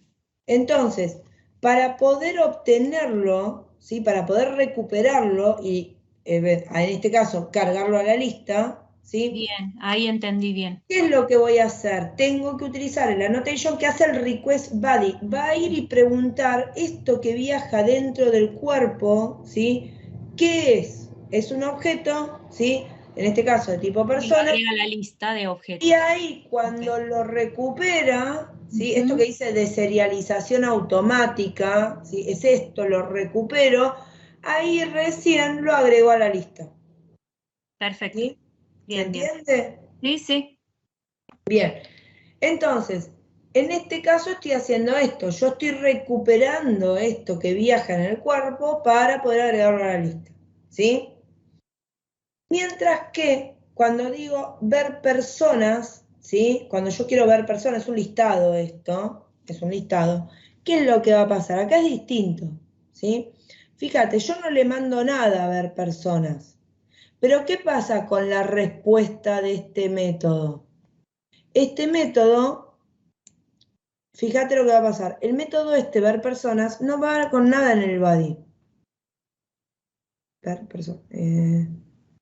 Entonces, para poder obtenerlo, ¿sí? Para poder recuperarlo y en este caso cargarlo a la lista, ¿sí? Bien, ahí entendí bien. ¿Qué es lo que voy a hacer? Tengo que utilizar el annotation que hace el request body. Va a ir y preguntar esto que viaja dentro del cuerpo, ¿sí? ¿Qué es? Es un objeto, ¿sí? En este caso de tipo Y lo persona. agrega a la lista de Y objetos. ahí cuando lo recupera, ¿sí? Esto Ujú. que dice de serialización automática, ¿sí? Es esto, lo recupero, ahí recién lo agrego a la lista. Perfecto. ¿Sí? ¿Se Bien, bien. entiende? Sí, sí. Bien. Entonces, en este caso estoy haciendo esto, yo estoy recuperando esto que viaja en el cuerpo para poder agregarlo a la lista. ¿Sí? Mientras que cuando digo ver personas, ¿sí? Cuando yo quiero ver personas, es un listado esto, es un listado. ¿Qué es lo que va a pasar? Acá es distinto, ¿sí? Fíjate, yo no le mando nada a ver personas. Pero ¿qué pasa con la respuesta de este método? Este método, fíjate lo que va a pasar. El método ver personas, no va con nada en el body. Ver personas.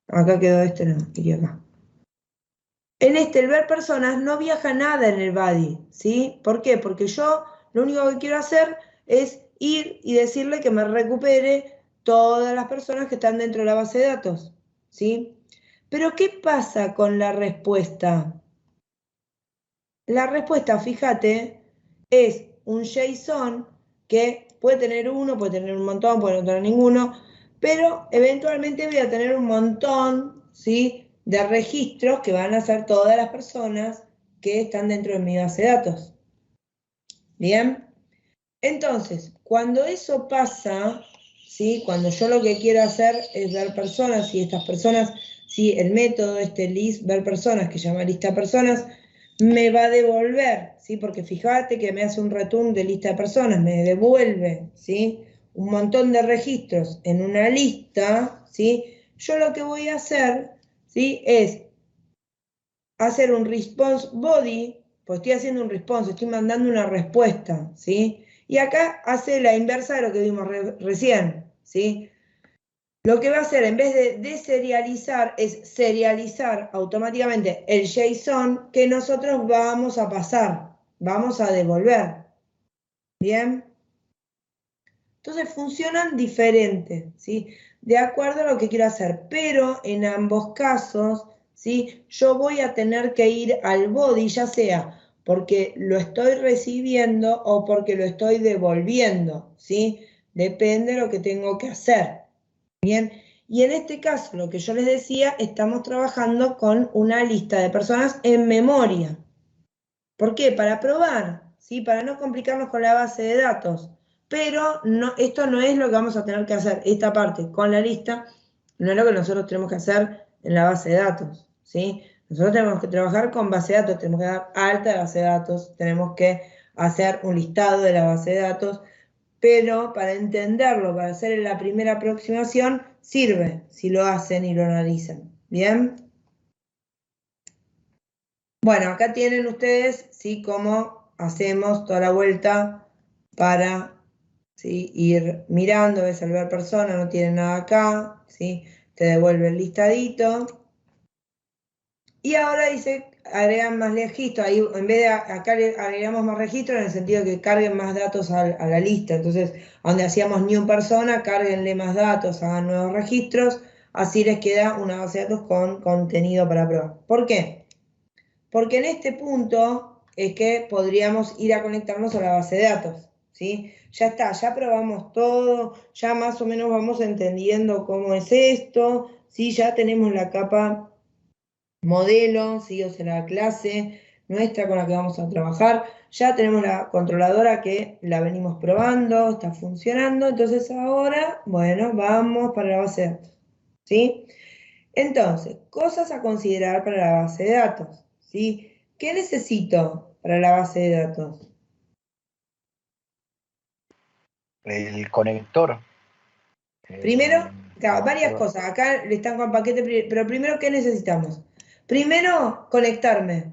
Acá quedó no, iría acá. En el ver personas no viaja nada en el body, ¿sí? ¿Por qué? Porque yo lo único que quiero hacer es ir y decirle que me recupere todas las personas que están dentro de la base de datos, ¿sí? Pero ¿qué pasa con la respuesta? La respuesta, fíjate, es un JSON que puede tener uno, puede tener un montón, puede no tener ninguno, pero eventualmente voy a tener un montón, ¿sí? De registros que van a ser todas las personas que están dentro de mi base de datos. ¿Bien? Entonces, cuando eso pasa, ¿sí? Cuando yo lo que quiero hacer es ver personas y estas personas, ¿sí? El método, list, ver personas, que llama lista personas, me va a devolver, ¿sí? Porque fíjate que me hace un return de lista de personas, me devuelve, ¿sí? Un montón de registros en una lista, ¿sí? Yo lo que voy a hacer, ¿sí? Es hacer un response body, pues estoy haciendo un response, estoy mandando una respuesta, ¿sí? Y acá hace la inversa de lo que vimos recién, ¿sí? Lo que va a hacer, en vez de deserializar, es serializar automáticamente el JSON que nosotros vamos a pasar, vamos a devolver. ¿Bien? Entonces funcionan diferente, ¿sí? de acuerdo a lo que quiero hacer, pero en ambos casos, ¿sí? Yo voy a tener que ir al body, ya sea porque lo estoy recibiendo o porque lo estoy devolviendo, ¿sí? Depende de lo que tengo que hacer, ¿bien? Y en este caso, lo que yo les decía, estamos trabajando con una lista de personas en memoria. ¿Por qué? Para probar, ¿sí? Para no complicarnos con la base de datos. Pero no, esto no es lo que vamos a tener que hacer, esta parte con la lista, no es lo que nosotros tenemos que hacer en la base de datos, ¿sí? Nosotros tenemos que trabajar con base de datos, tenemos que dar alta de base de datos, tenemos que hacer un listado de la base de datos, pero para entenderlo, para hacer la primera aproximación, sirve si lo hacen y lo analizan. ¿Bien? Bueno, acá tienen ustedes, ¿sí? Cómo hacemos toda la vuelta para, ¿sí? Ir mirando, ves al ver persona, no tiene nada acá, ¿sí? Te devuelve el listadito. Y ahora dice, agregan más registros, ahí en vez de acá agregamos más registros en el sentido de que carguen más datos a la lista. Entonces, donde hacíamos new persona, cárguenle más datos, hagan nuevos registros, así les queda una base de datos con contenido para probar. ¿Por qué? Porque en este punto es que podríamos ir a conectarnos a la base de datos, ¿sí? Ya está, ya probamos todo, ya más o menos vamos entendiendo cómo es esto, ¿sí? Ya tenemos la capa modelo, ¿sí? O sea, la clase nuestra con la que vamos a trabajar, ya tenemos la controladora que la venimos probando, está funcionando, entonces ahora, bueno, vamos para la base de datos, ¿sí? Entonces, cosas a considerar para la base de datos, ¿sí? ¿Qué necesito para la base de datos? El conector. Primero, claro, varias cosas. Acá le están con paquete, pero primero, ¿qué necesitamos? Primero, conectarme.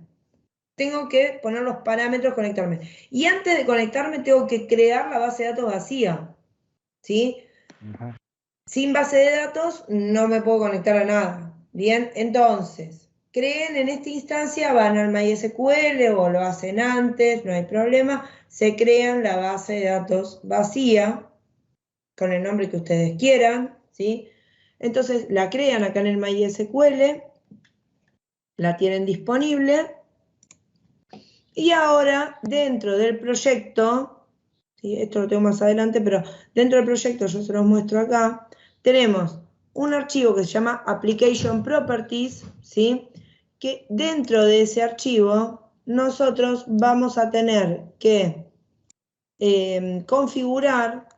Tengo que poner los parámetros, conectarme. Y antes de conectarme, tengo que crear la base de datos vacía, ¿sí? Sin base de datos no me puedo conectar a nada. Bien, entonces, creen en esta instancia, van al MySQL o lo hacen antes, no hay problema, se crean la base de datos vacía, con el nombre que ustedes quieran, ¿sí? Entonces la crean acá en el MySQL, la tienen disponible, y ahora dentro del proyecto, ¿sí? Esto lo tengo más adelante, pero dentro del proyecto, yo se los muestro acá, tenemos un archivo que se llama Application Properties, ¿sí? Que dentro de ese archivo nosotros vamos a tener que configurar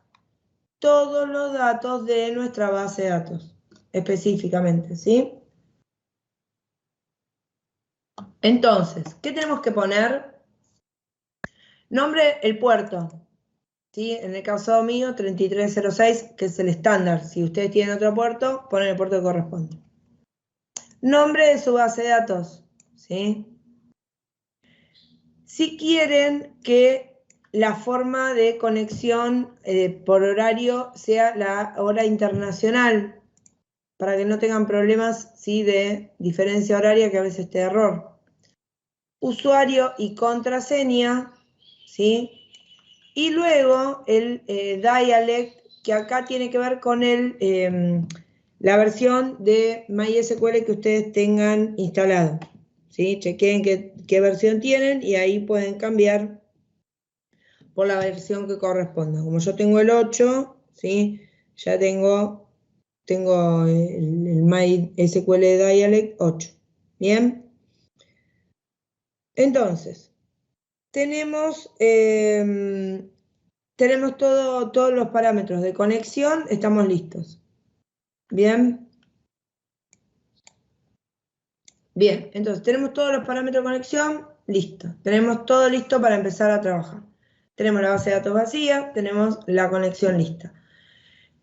todos los datos de nuestra base de datos, específicamente, ¿sí? Entonces, ¿qué tenemos que poner? Nombre, el puerto, ¿sí? En el caso mío, 3306, que es el estándar. Si ustedes tienen otro puerto, ponen el puerto que corresponde. Nombre de su base de datos, ¿sí? Si quieren que la forma de conexión por horario sea la hora internacional, para que no tengan problemas, ¿sí? De diferencia horaria, que a veces te da error. Usuario y contraseña, ¿sí? Y luego el dialect, que acá tiene que ver con la versión de MySQL que ustedes tengan instalado, ¿sí? Chequen qué versión tienen y ahí pueden cambiar por la versión que corresponda. Como yo tengo el 8, ¿sí? Ya tengo el MySQL Dialect 8. ¿Bien? Entonces, tenemos todos los parámetros de conexión, estamos listos. ¿Bien? Bien, entonces tenemos todos los parámetros de conexión, listo. Tenemos todo listo para empezar a trabajar. Tenemos la base de datos vacía, tenemos la conexión lista.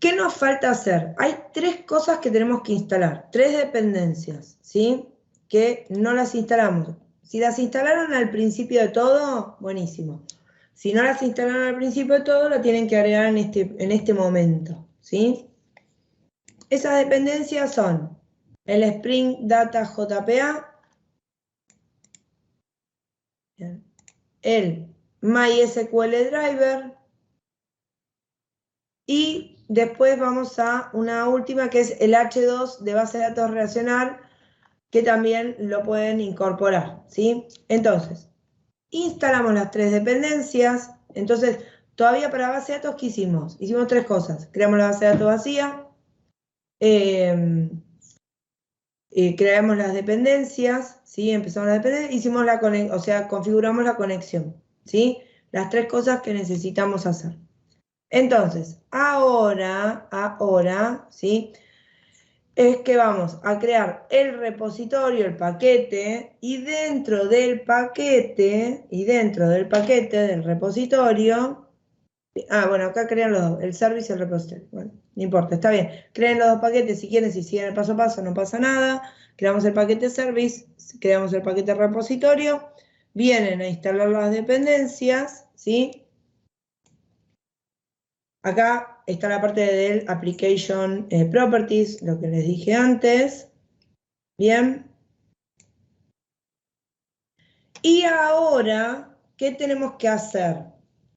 ¿Qué nos falta hacer? Hay 3 cosas que tenemos que instalar, 3 dependencias, ¿sí? Que no las instalamos. Si las instalaron al principio de todo, buenísimo. Si no las instalaron al principio de todo, lo tienen que agregar en este momento, ¿sí? Esas dependencias son el Spring Data JPA, el MySQL Driver y después vamos a una última que es el H2 de base de datos relacional, que también lo pueden incorporar, ¿sí? Entonces, instalamos las 3 dependencias. Entonces, todavía para base de datos, ¿qué hicimos? Hicimos 3 cosas. Creamos la base de datos vacía, creamos las dependencias, ¿sí? Empezamos la dependencia, hicimos la conexión, o sea, configuramos la conexión, ¿sí? Las 3 cosas que necesitamos hacer. Entonces, ahora, ¿sí? Es que vamos a crear el repositorio, el paquete, y dentro del paquete, del repositorio, bueno, acá crean los dos, el service y el repositorio. Bueno, no importa, está bien. Creen los dos paquetes si quieren, si siguen el paso a paso, no pasa nada. Creamos el paquete service, creamos el paquete repositorio, vienen a instalar las dependencias, ¿sí? Acá está la parte del Application Properties, lo que les dije antes. Bien. Y ahora, ¿qué tenemos que hacer?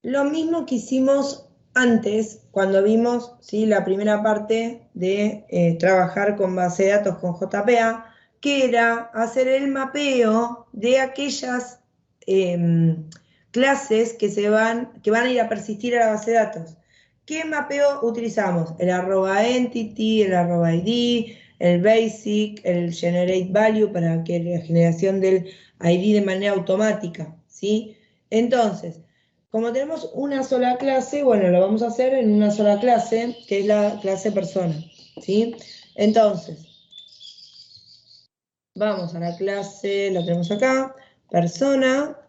Lo mismo que hicimos antes, cuando vimos, ¿sí?, la primera parte de trabajar con base de datos con JPA, que era hacer el mapeo de aquellas clases que van a ir a persistir a la base de datos. ¿Qué mapeo utilizamos? El @entity, el @id, el basic, el generate value para que la generación del ID de manera automática, ¿sí? Entonces, como tenemos una sola clase, bueno, lo vamos a hacer en una sola clase, que es la clase persona, ¿sí? Entonces, vamos a la clase, la tenemos acá, persona,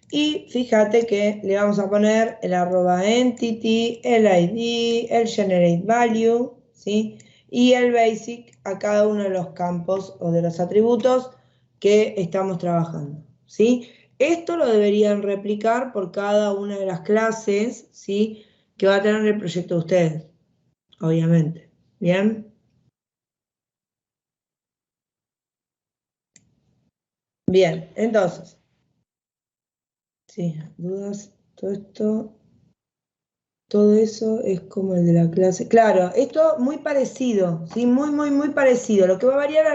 y fíjate que le vamos a poner el @entity, el ID, el generate value, ¿sí? Y el basic a cada uno de los campos o de los atributos que estamos trabajando, ¿sí? Esto lo deberían replicar por cada una de las clases, ¿sí?, que va a tener el proyecto de ustedes, obviamente. ¿Bien? Bien, entonces, sí, dudas, todo eso es como el de la clase. Claro, esto muy parecido, ¿sí? Muy parecido. Lo que va a variar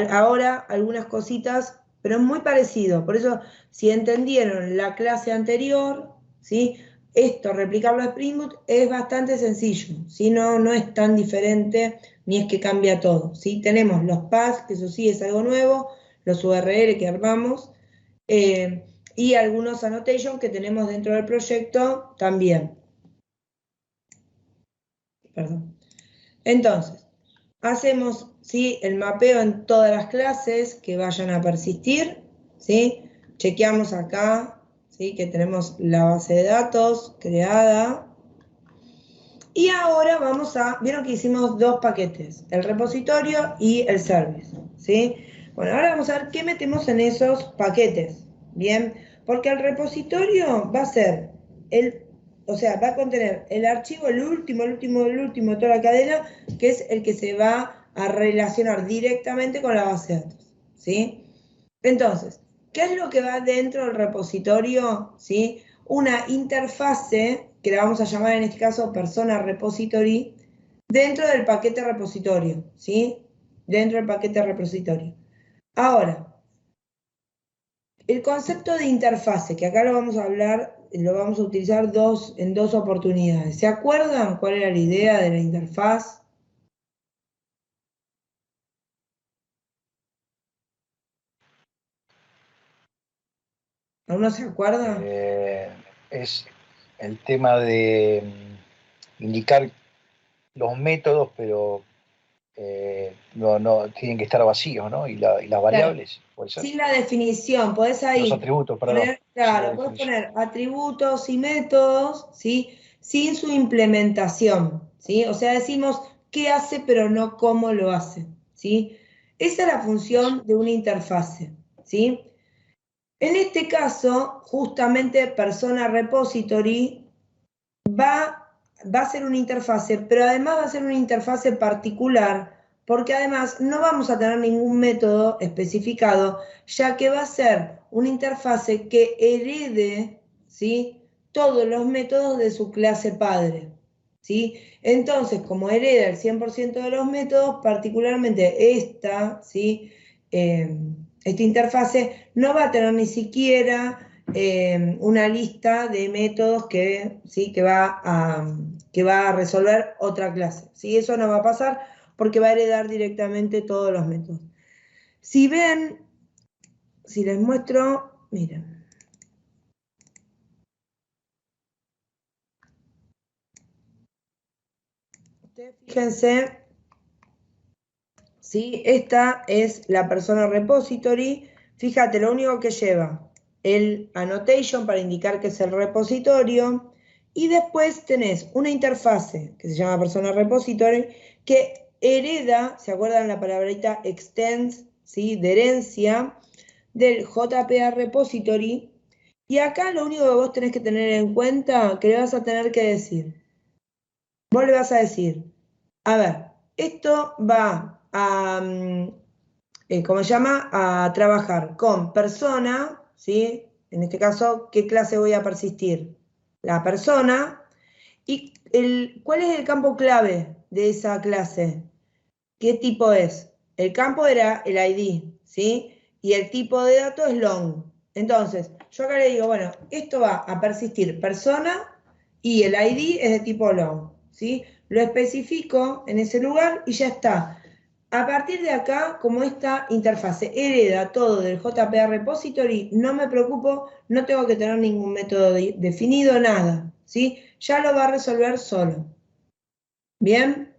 ahora algunas cositas, pero es muy parecido. Por eso, si entendieron la clase anterior, ¿sí?, esto, replicarlo a Spring Boot, es bastante sencillo, ¿sí? No es tan diferente, ni es que cambia todo, ¿sí? Tenemos los paths, que eso sí es algo nuevo, los URL que armamos, y algunos annotations que tenemos dentro del proyecto también. Perdón. Entonces, hacemos, ¿sí?, el mapeo en todas las clases que vayan a persistir, ¿sí? Chequeamos acá, ¿sí?, que tenemos la base de datos creada. Y ahora vieron que hicimos 2 paquetes, el repositorio y el service, ¿sí? Bueno, ahora vamos a ver qué metemos en esos paquetes, ¿bien? Porque el repositorio va a ser va a contener el archivo, el último de toda la cadena, que es el que se va a relacionar directamente con la base de datos, ¿sí? Entonces, ¿qué es lo que va dentro del repositorio? ¿Sí? Una interfase, que la vamos a llamar en este caso persona repository, dentro del paquete repositorio, ¿sí? Dentro del paquete repositorio. Ahora, el concepto de interfase, que acá lo vamos a hablar, lo vamos a utilizar en 2 oportunidades. ¿Se acuerdan cuál era la idea de la interfaz? ¿Alguno se acuerda? Es el tema de indicar los métodos, pero no tienen que estar vacíos, ¿no? Y las variables, ¿puede ser? Sin la definición, podés ahí Los atributos, perdón. claro, podés poner atributos y métodos, ¿sí?, sin su implementación, ¿sí? O sea, decimos qué hace, pero no cómo lo hace, ¿sí? Esa es la función de una interfase, ¿sí? En este caso, justamente persona repository va a ser una interfase, pero además va a ser una interfase particular, porque además no vamos a tener ningún método especificado, ya que va a ser una interfase que herede, ¿sí?, todos los métodos de su clase padre, ¿sí? Entonces, como hereda el 100% de los métodos, particularmente esta, ¿sí? Esta interfase no va a tener ni siquiera una lista de métodos que, ¿sí? que va a resolver otra clase, ¿sí? Eso no va a pasar porque va a heredar directamente todos los métodos. Si ven, si les muestro, miren. Ustedes fíjense, ¿sí? Esta es la persona repository. Fíjate, lo único que lleva el annotation para indicar que es el repositorio. Y después tenés una interfase que se llama persona repository que hereda, ¿se acuerdan la palabrita extends, ¿sí? De herencia del JPA repository. Y acá lo único que vos tenés que tener en cuenta, que le vas a tener que decir. Vos le vas a decir, a ver, esto va a, ¿cómo se llama? A trabajar con persona, ¿sí? En este caso, ¿qué clase voy a persistir? La persona. ¿Y cuál es el campo clave de esa clase? ¿Qué tipo es? El campo era el ID, ¿sí? Y el tipo de dato es long. Entonces, yo acá le digo, bueno, esto va a persistir persona y el ID es de tipo long, ¿sí? Lo especifico en ese lugar y ya está. A partir de acá, como esta interfase hereda todo del JPA repository, no me preocupo, no tengo que tener ningún método definido, nada, ¿sí? Ya lo va a resolver solo. ¿Bien?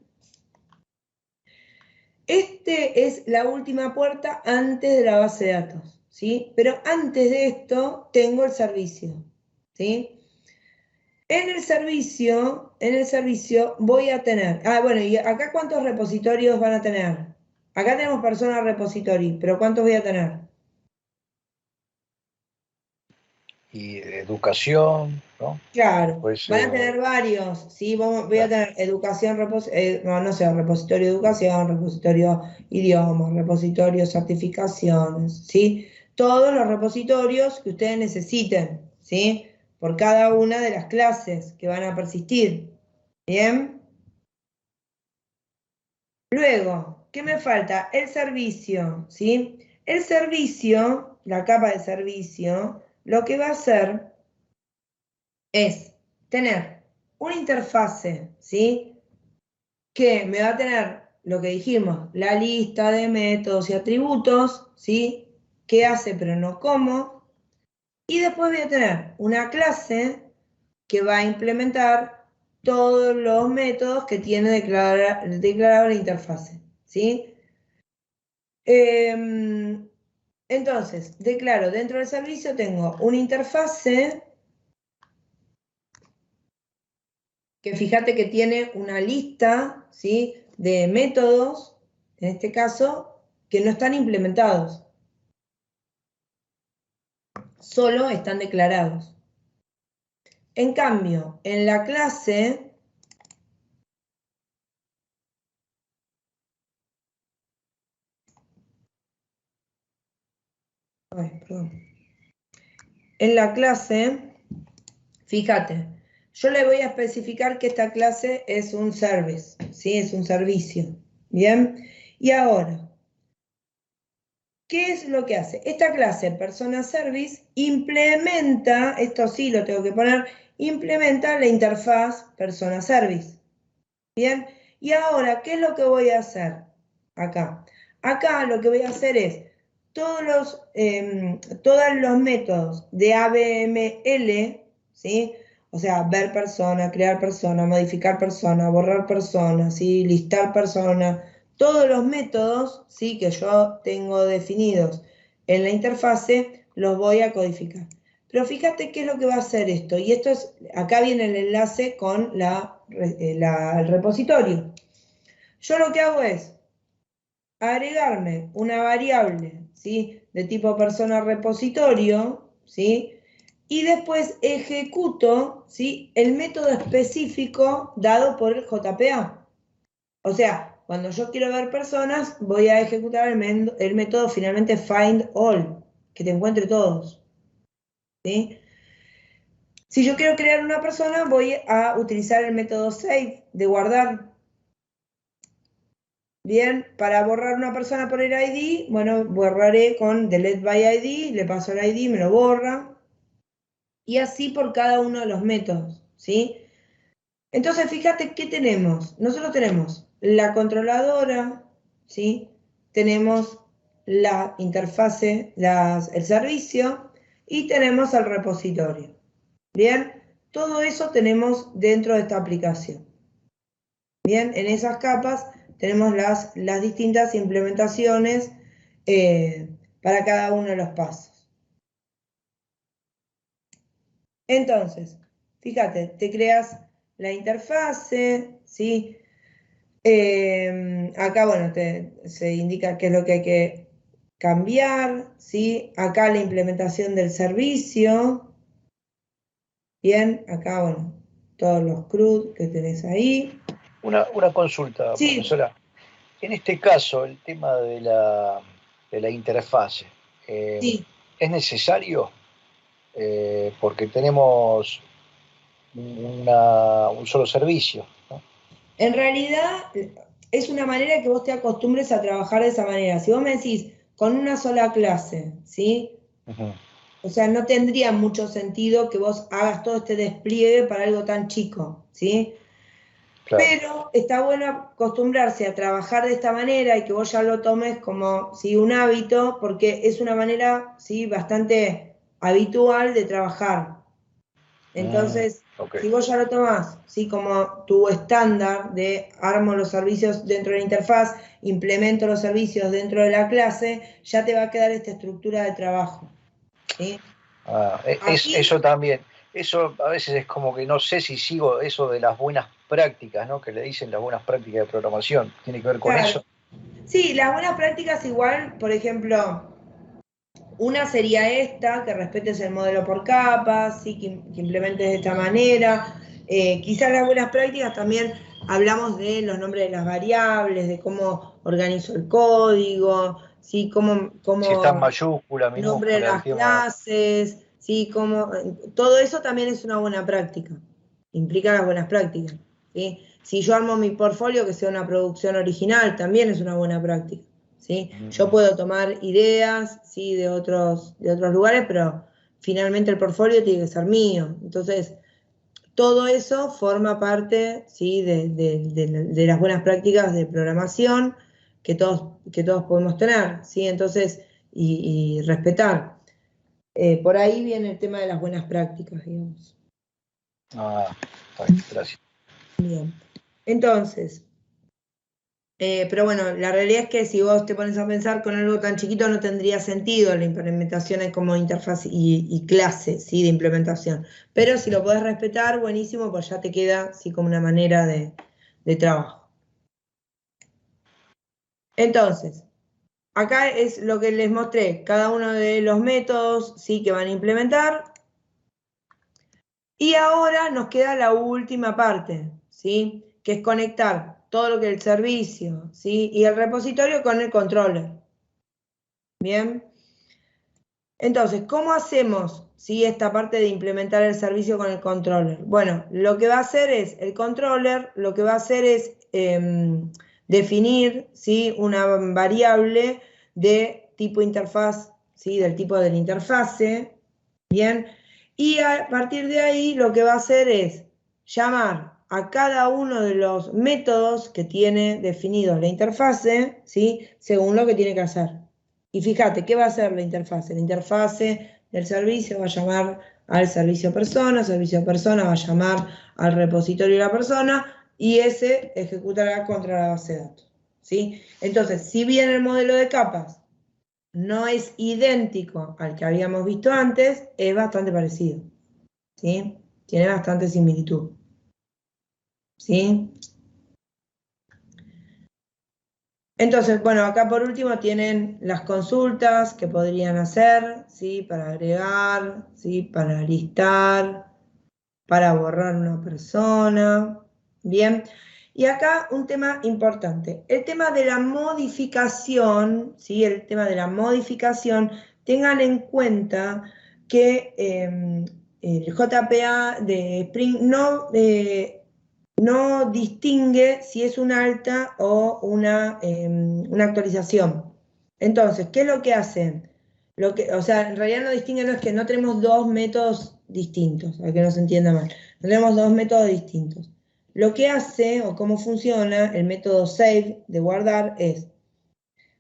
Este es la última puerta antes de la base de datos, ¿sí? Pero antes de esto tengo el servicio, ¿sí? En el servicio voy a tener, bueno, ¿y acá cuántos repositorios van a tener? Acá tenemos persona repository, pero ¿cuántos voy a tener? Y educación, ¿no? Claro, Pues, van a tener varios, ¿sí? Voy a tener educación, no sé, repositorio de educación, repositorio idiomas, repositorio certificaciones, ¿sí? Todos los repositorios que ustedes necesiten, ¿sí? Por cada una de las clases que van a persistir, ¿bien? Luego, ¿qué me falta? El servicio, ¿sí? El servicio, la capa de servicio, lo que va a hacer es tener una interfase, ¿sí? Que me va a tener lo que dijimos, la lista de métodos y atributos, ¿sí? ¿Qué hace pero no cómo? Y después voy a tener una clase que va a implementar todos los métodos que tiene declarado la interfase, ¿sí? Entonces, declaro, dentro del servicio tengo una interfase que fíjate que tiene una lista, ¿sí? De métodos, en este caso, que no están implementados. Solo están declarados. En cambio, en la clase, en la clase, fíjate, yo le voy a especificar que esta clase es un service, ¿sí? Es un servicio, ¿bien? Y ahora, ¿qué es lo que hace? Esta clase, persona service, implementa, esto sí lo tengo que poner, implementa la interfaz persona service. Bien, y ahora, ¿qué es lo que voy a hacer acá? Acá lo que voy a hacer es todos los métodos de ABML, ¿sí? O sea, ver persona, crear persona, modificar persona, borrar persona, ¿sí? Listar persona, todos los métodos, ¿sí? Que yo tengo definidos en la interfase, los voy a codificar. Pero fíjate qué es lo que va a hacer esto. Y esto es, acá viene el enlace con el repositorio. Yo lo que hago es agregarme una variable, ¿sí? De tipo persona repositorio, ¿sí? Y después ejecuto, ¿sí? El método específico dado por el JPA. O sea, cuando yo quiero ver personas, voy a ejecutar el método finalmente find all, que te encuentre todos, ¿sí? Si yo quiero crear una persona, voy a utilizar el método save de guardar. Bien, para borrar una persona por el ID, bueno, borraré con delete by ID, le paso el ID, me lo borra. Y así por cada uno de los métodos, ¿sí? Entonces, fíjate qué tenemos. Nosotros tenemos la controladora, ¿sí? Tenemos la interfase, el servicio y tenemos el repositorio. Bien, todo eso tenemos dentro de esta aplicación. Bien, en esas capas tenemos las distintas implementaciones para cada uno de los pasos. Entonces, fíjate, te creas la interfase, ¿sí? Acá, bueno, se indica qué es lo que hay que cambiar, ¿sí? Acá la implementación del servicio. Bien, acá, bueno, todos los CRUD que tenés ahí. Una consulta, sí. Profesora. En este caso, el tema de la interfase, Sí. ¿es necesario? Porque tenemos un solo servicio, ¿no? En realidad, es una manera que vos te acostumbres a trabajar de esa manera. Si vos me decís, con una sola clase, ¿sí? O sea, no tendría mucho sentido que vos hagas todo este despliegue para algo tan chico, ¿sí? Claro. Pero está bueno acostumbrarse a trabajar de esta manera y que vos ya lo tomes como ¿sí? un hábito, porque es una manera ¿sí? bastante habitual de trabajar. Entonces, si vos ya lo tomás ¿sí? como tu estándar de armo los servicios dentro de la interfaz, implemento los servicios dentro de la clase, ya te va a quedar esta estructura de trabajo. ¿Sí? Eso también. Eso a veces es como que no sé si sigo eso de las buenas prácticas, ¿no? Que le dicen las buenas prácticas de programación. ¿Tiene que ver con eso? Sí, las buenas prácticas igual, por ejemplo, una sería esta, que respetes el modelo por capas, ¿sí? que implementes de esta manera. Quizás las buenas prácticas también hablamos de los nombres de las variables, de cómo organizo el código, ¿sí? Cómo si está en mayúscula, minúscula, nombre de las clases, ¿sí? Todo eso también es una buena práctica, implica las buenas prácticas, ¿sí? Si yo armo mi portfolio que sea una producción original, también es una buena práctica, ¿sí? Yo puedo tomar ideas, ¿sí? de otros lugares, pero finalmente el portfolio tiene que ser mío. Entonces, todo eso forma parte, ¿sí? de las buenas prácticas de programación que todos podemos tener, ¿sí? Entonces, y respetar. Por ahí viene el tema de las buenas prácticas, digamos. Gracias. Bien. Entonces, pero bueno, la realidad es que si vos te pones a pensar con algo tan chiquito no tendría sentido la implementación es como interfaz y clase, ¿sí? De implementación. Pero si lo podés respetar, buenísimo, pues ya te queda así como una manera de trabajo. Entonces, acá es lo que les mostré, cada uno de los métodos, ¿sí? Que van a implementar. Y ahora nos queda la última parte, ¿sí? Que es conectar todo lo que es el servicio, ¿sí? Y el repositorio con el controller. Bien. Entonces, ¿cómo hacemos ¿sí? esta parte de implementar el servicio con el controller? Bueno, lo que va a hacer es, el controller lo que va a hacer es definir ¿sí? una variable de tipo interfaz, ¿sí? Del tipo de la interfase, ¿bien? Y a partir de ahí lo que va a hacer es llamar a cada uno de los métodos que tiene definidos la interfase, ¿sí? Según lo que tiene que hacer. Y fíjate, ¿qué va a hacer la interfase? La interfase del servicio va a llamar al servicio persona va a llamar al repositorio de la persona y ese ejecutará contra la base de datos, ¿sí? Entonces, si bien el modelo de capas no es idéntico al que habíamos visto antes, es bastante parecido, ¿sí? Tiene bastante similitud, ¿sí? Entonces, bueno, acá por último tienen las consultas que podrían hacer, ¿sí? Para agregar, ¿sí? Para listar, para borrar una persona, ¿bien? Y acá un tema importante, el tema de la modificación, ¿sí? El tema de la modificación, tengan en cuenta que el JPA de Spring no distingue si es un alta o una actualización. Entonces, ¿qué es lo que hacen? O sea, en realidad no distingue, no es que no tenemos dos métodos distintos, para que no se entienda mal. No tenemos dos métodos distintos. Lo que hace o cómo funciona el método save de guardar es,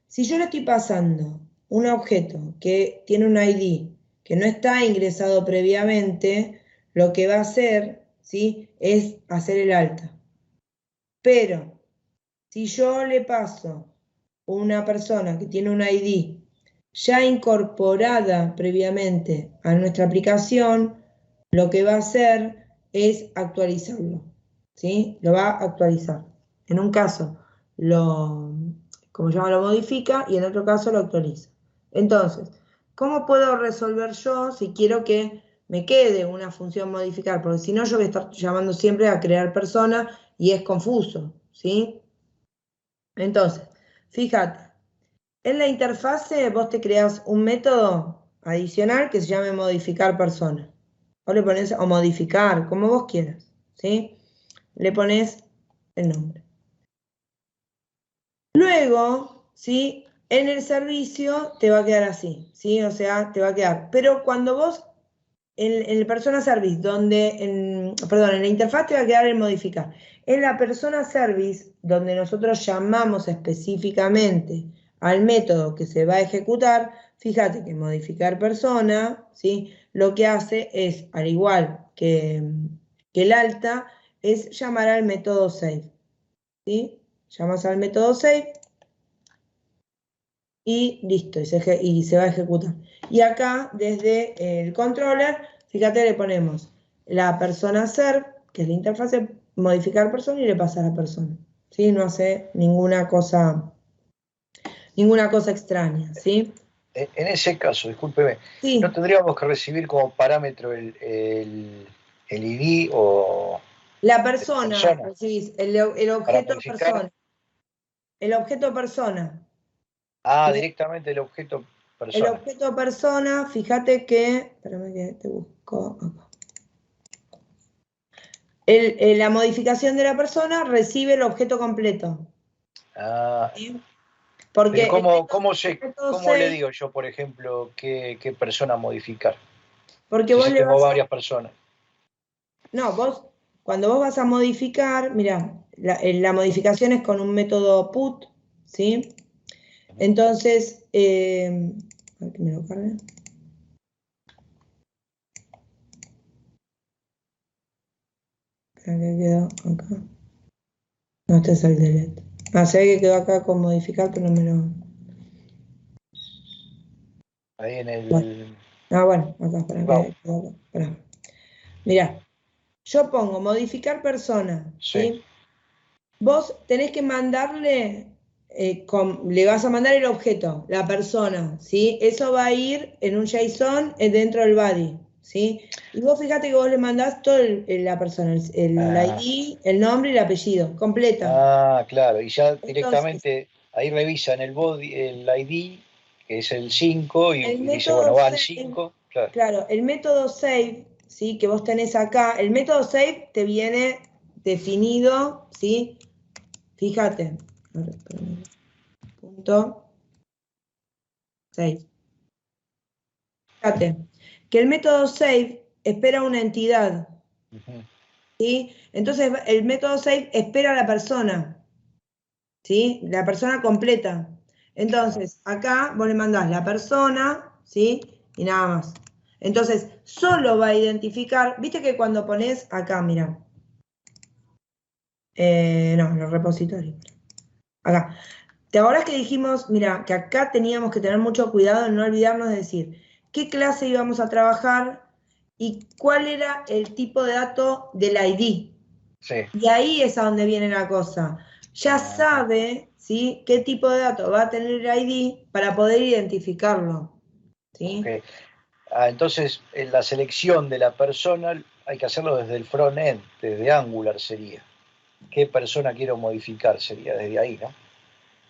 si yo le estoy pasando un objeto que tiene un ID que no está ingresado previamente, lo que va a hacer, ¿sí?, es hacer el alta. Pero si yo le paso una persona que tiene un ID ya incorporada previamente a nuestra aplicación, lo que va a hacer es actualizarlo, ¿sí? Lo va a actualizar. En un caso lo modifica y en otro caso lo actualiza. Entonces, ¿cómo puedo resolver yo si quiero que me quede una función modificar? Porque si no, yo voy a estar llamando siempre a crear persona y es confuso, ¿sí? Entonces, fíjate, en la interfase vos te creas un método adicional que se llame modificar persona. Vos le pones, o modificar, como vos quieras, ¿sí? Le pones el nombre. Luego, ¿sí?, en el servicio te va a quedar así, ¿sí? O sea, te va a quedar. Pero cuando vos, en el persona service, en la interfaz te va a quedar el modificar. En la persona service, donde nosotros llamamos específicamente al método que se va a ejecutar, fíjate que modificar persona, ¿sí?, lo que hace es, al igual que el alta, es llamar al método save, ¿sí? Llamas al método save y listo, y se va a ejecutar. Y acá, desde el controller, fíjate, le ponemos la persona serve, que es la interfase, modificar persona, y le pasa a la persona, ¿sí? No hace ninguna cosa extraña, ¿sí? En ese caso, discúlpeme, Sí. ¿no tendríamos que recibir como parámetro el ID o la persona? Recibís el objeto persona. El objeto persona. Directamente el objeto persona. El objeto persona, fíjate que, espérame que te busco acá. La modificación de la persona recibe el objeto completo. ¿Sí? Porque ¿cómo le digo yo, por ejemplo, qué persona modificar? Porque si tengo varias personas. No, cuando vos vas a modificar, mira, la modificación es con un método put, ¿sí? Entonces, a ver que me lo cargue. ¿Qué quedó acá? No, este es el delete. Se ve que quedó acá con modificar, pero no me lo... Ahí en el... Bueno, acá, espera. Mirá, yo pongo modificar persona, ¿sí? Vos tenés que mandarle, le vas a mandar el objeto, la persona, ¿sí? Eso va a ir en un JSON dentro del body, ¿sí? Y vos fíjate que vos le mandás todo la persona, el ID, el nombre y el apellido, completa. Claro, y ya directamente ahí revisan el body, el ID, que es el 5, y dice, bueno, va al 5. Claro, el método save, ¿sí?, que vos tenés acá, el método save te viene definido, ¿sí? Fíjate, punto save. Fíjate, que el método save espera una entidad, ¿sí? Entonces el método save espera a la persona, ¿sí? La persona completa. Entonces, acá vos le mandás la persona, ¿sí?, y nada más. Entonces, solo va a identificar, viste que cuando pones acá, mira, no, en los repositorios, acá. ¿Te acordás que dijimos, mira, que acá teníamos que tener mucho cuidado en no olvidarnos de decir qué clase íbamos a trabajar y cuál era el tipo de dato del ID? Sí. Y ahí es a donde viene la cosa. Ya sabe, ¿sí?, qué tipo de dato va a tener el ID para poder identificarlo, ¿sí? Okay. Entonces, en la selección de la persona hay que hacerlo desde el front-end, desde Angular sería. ¿Qué persona quiero modificar? Sería desde ahí, ¿no?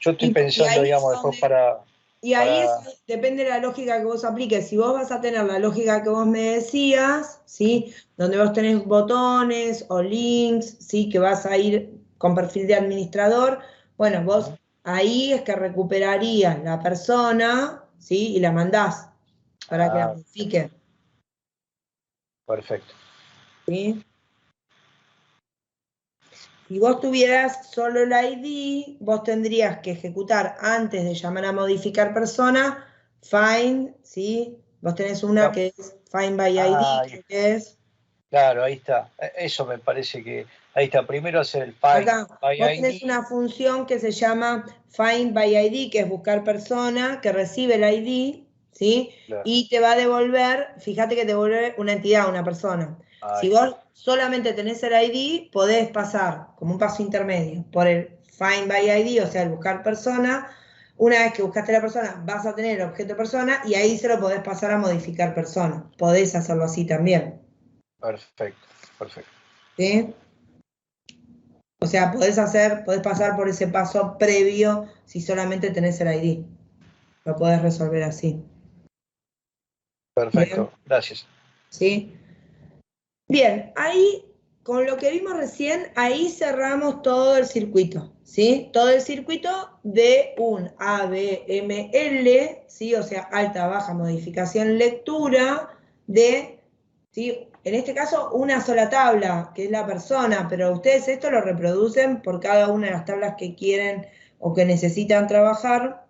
Yo estoy pensando, digamos, después para... Y ahí depende de la lógica que vos apliques. Si vos vas a tener la lógica que vos me decías, ¿sí? Donde vos tenés botones o links, ¿sí? Que vas a ir con perfil de administrador, bueno, vos ahí es que recuperarías la persona, ¿sí? Y la mandás para que la modifique. Perfecto. ¿Sí? Si vos tuvieras solo el ID, vos tendrías que ejecutar antes de llamar a modificar persona, find, ¿sí? Vos tenés una que es find by ID, creo que es. Claro, ahí está. Eso me parece que... Ahí está. Primero hacer el find Acá, by vos ID. tenés una función que se llama find by ID, que es buscar persona, que recibe el ID, ¿sí? Claro. Y te va a devolver, fíjate que te devuelve una entidad, una persona. Si vos solamente tenés el ID, podés pasar como un paso intermedio por el find by ID, o sea, el buscar persona. Una vez que buscaste la persona, vas a tener el objeto persona y ahí se lo podés pasar a modificar persona. Podés hacerlo así también. Perfecto, perfecto. ¿Sí? O sea, podés pasar por ese paso previo si solamente tenés el ID. Lo podés resolver así. Perfecto, Bien. gracias. ¿Sí? Bien, ahí, con lo que vimos recién, ahí cerramos todo el circuito, ¿sí? Todo el circuito de un ABML, ¿sí? O sea, alta, baja, modificación, lectura, de, ¿sí? En este caso, una sola tabla, que es la persona, pero ustedes esto lo reproducen por cada una de las tablas que quieren o que necesitan trabajar.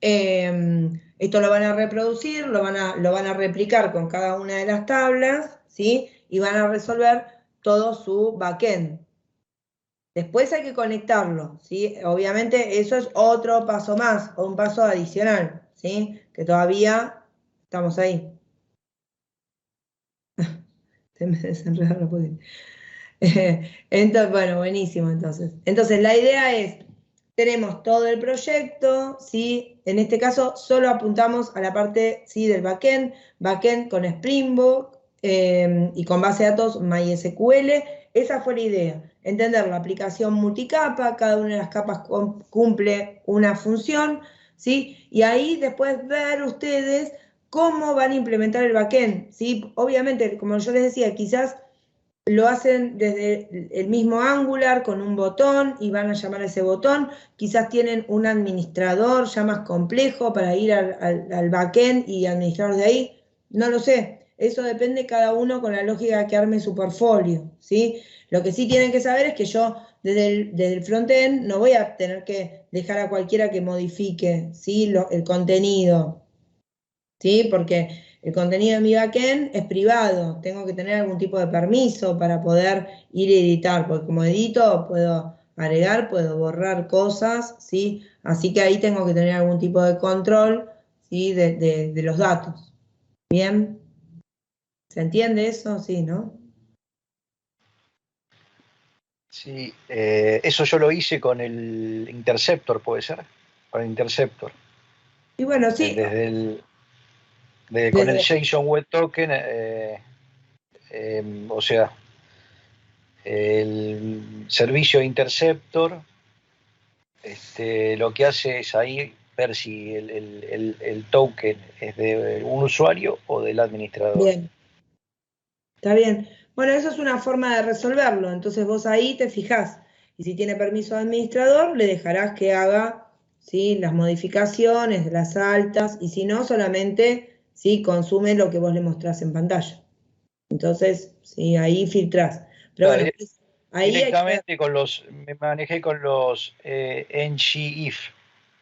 Esto lo van a reproducir, lo van a replicar con cada una de las tablas, ¿sí? Y van a resolver todo su backend. Después hay que conectarlo, ¿sí? Obviamente eso es otro paso más, o un paso adicional, ¿sí? Que todavía estamos ahí. Se me desenredó la posible. Entonces, bueno, buenísimo entonces. Entonces, la idea es, tenemos todo el proyecto, ¿sí? En este caso, solo apuntamos a la parte, ¿sí? Del backend con Springbook y con base de datos MySQL. Esa fue la idea, entender la aplicación multicapa, cada una de las capas cumple una función, ¿sí? Y ahí después ver ustedes cómo van a implementar el backend, ¿sí? Obviamente, como yo les decía, quizás lo hacen desde el mismo Angular con un botón y van a llamar a ese botón. Quizás tienen un administrador ya más complejo para ir al backend y administrar de ahí. No lo sé. Eso depende cada uno con la lógica que arme su portfolio, ¿sí? Lo que sí tienen que saber es que yo desde el frontend no voy a tener que dejar a cualquiera que modifique, ¿sí? El contenido, ¿sí? Porque el contenido de mi backend es privado, tengo que tener algún tipo de permiso para poder ir a editar, porque como edito puedo agregar, puedo borrar cosas, ¿sí? Así que ahí tengo que tener algún tipo de control, ¿sí? De los datos. ¿Bien? ¿Se entiende eso? Sí, ¿no? Sí, eso yo lo hice con el Interceptor, ¿puede ser? Con el Interceptor. Y bueno, sí. Con el JSON Web Token, o sea, el servicio Interceptor, lo que hace es ahí ver si el token es de un usuario o del administrador. Bien. Está bien. Bueno, eso es una forma de resolverlo. Entonces vos ahí te fijás. Y si tiene permiso de administrador, le dejarás que haga, ¿sí? Las modificaciones de las altas. Y si no, solamente, ¿sí? Consume lo que vos le mostrás en pantalla. Entonces, sí, ahí filtrás. Pero Claro, bueno, ahí directamente me manejé con los ngIf.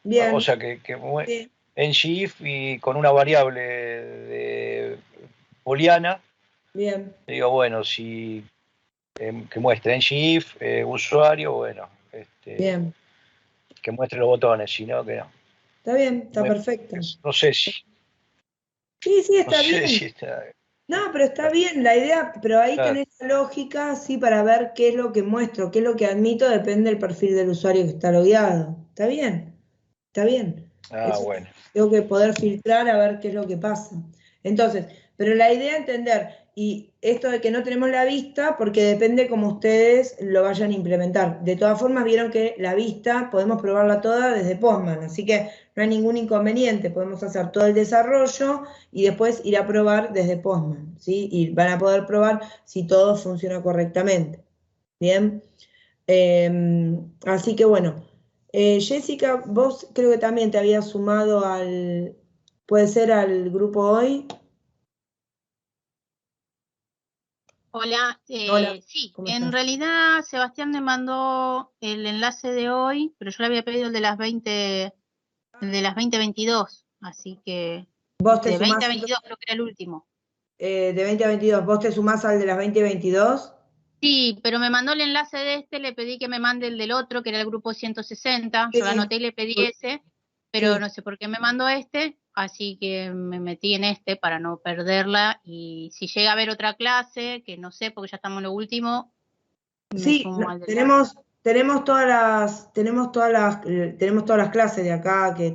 Bien. O sea que Sí. ngIf y con una variable de booleana. Bien. Digo, bueno, si que muestre ngIf, usuario, bueno, Bien. que muestre los botones, si no, que no. Está bien, está perfecto. No sé si. Sí, sí, No está sé bien. si está. No, pero está bien la idea, pero ahí Claro. tenés la lógica, sí, para ver qué es lo que muestro, qué es lo que admito, depende del perfil del usuario que está logueado. Está bien, está bien. Eso Bueno. tengo que poder filtrar a ver qué es lo que pasa. Entonces, pero la idea es entender, y esto de que no tenemos la vista, porque depende cómo ustedes lo vayan a implementar. De todas formas, vieron que la vista podemos probarla toda desde Postman, así que no hay ningún inconveniente. Podemos hacer todo el desarrollo y después ir a probar desde Postman, ¿sí? Y van a poder probar si todo funciona correctamente. Bien. Así que bueno. Jessica, vos creo que también te habías sumado puede ser al grupo hoy. Hola, Hola, sí, ¿cómo en estás? realidad Sebastián me mandó el enlace de hoy, pero yo le había pedido el de las 20:22, así que Vos te de 20 sumás a 22 creo que era el último. de 20 a 22, ¿vos te sumás al de las 20 a 22? Sí, pero me mandó el enlace de este, le pedí que me mande el del otro, que era el grupo 160, Sí, yo lo anoté y le pedí ese, pero sí. no sé por qué me mandó este, así que me metí en este para no perderla, y si llega a haber otra clase, que no sé, porque ya estamos en lo último, me Sí, sumo al del tenemos todas las clases de acá que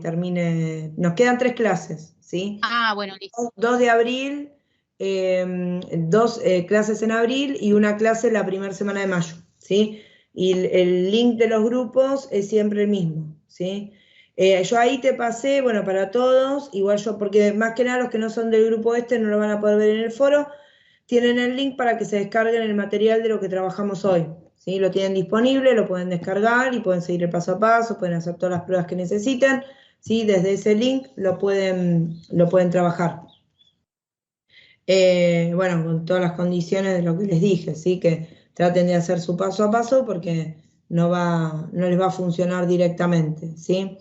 nos quedan 3 clases, ¿sí? Ah, bueno, listo. 2 de abril, 2 clases en abril y una clase la primera semana de mayo, ¿sí? Y el link de los grupos es siempre el mismo, ¿sí? Yo ahí te pasé, bueno, para todos, igual yo, porque más que nada los que no son del grupo este no lo van a poder ver en el foro, tienen el link para que se descarguen el material de lo que trabajamos hoy, ¿sí? Lo tienen disponible, lo pueden descargar y pueden seguir el paso a paso, pueden hacer todas las pruebas que necesiten, ¿sí? Desde ese link lo pueden trabajar. Bueno, con todas las condiciones de lo que les dije, ¿sí? Que traten de hacer su paso a paso porque no les va a funcionar directamente, ¿sí?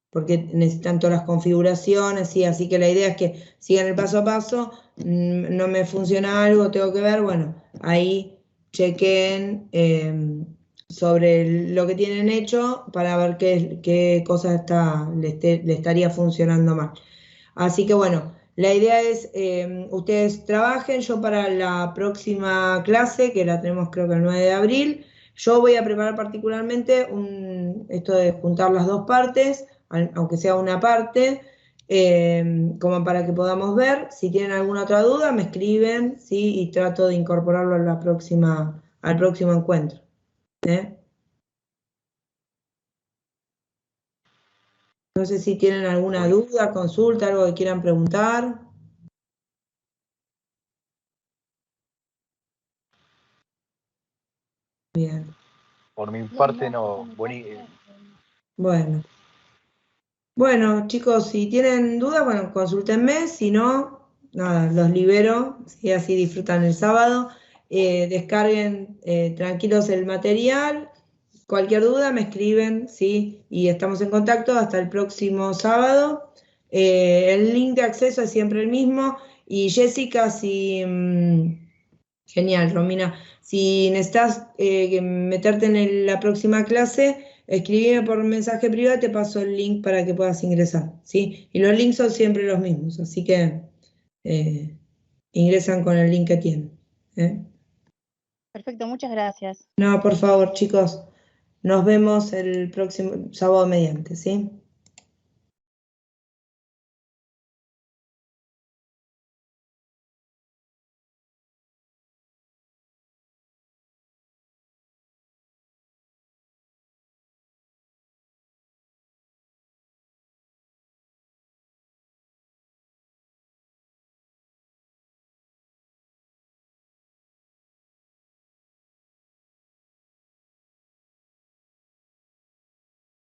Porque necesitan todas las configuraciones, ¿sí? Así que la idea es que sigan el paso a paso, no me funciona algo, tengo que ver, bueno, ahí chequen sobre lo que tienen hecho para ver qué cosas le estaría funcionando mal. Así que bueno, la idea es, ustedes trabajen, yo para la próxima clase, que la tenemos creo que el 9 de abril, yo voy a preparar particularmente esto de juntar las dos partes, aunque sea una parte, como para que podamos ver. Si tienen alguna otra duda, me escriben, ¿sí? Y trato de incorporarlo a al próximo encuentro. No sé si tienen alguna duda, consulta, algo que quieran preguntar. Bien. Por mi parte no, Bueno. Bueno, chicos, si tienen dudas, bueno, consúltenme, si no, nada, los libero, ¿sí? Así disfrutan el sábado. Descarguen tranquilos el material. Cualquier duda me escriben, ¿sí? Y estamos en contacto hasta el próximo sábado. El link de acceso es siempre el mismo. Y Jessica, genial, Romina. Si necesitas meterte en la próxima clase, escribime por mensaje privado, te paso el link para que puedas ingresar, ¿sí? Y los links son siempre los mismos, así que ingresan con el link que tienen. Perfecto, muchas gracias. No, por favor, chicos, nos vemos el próximo sábado mediante, ¿sí?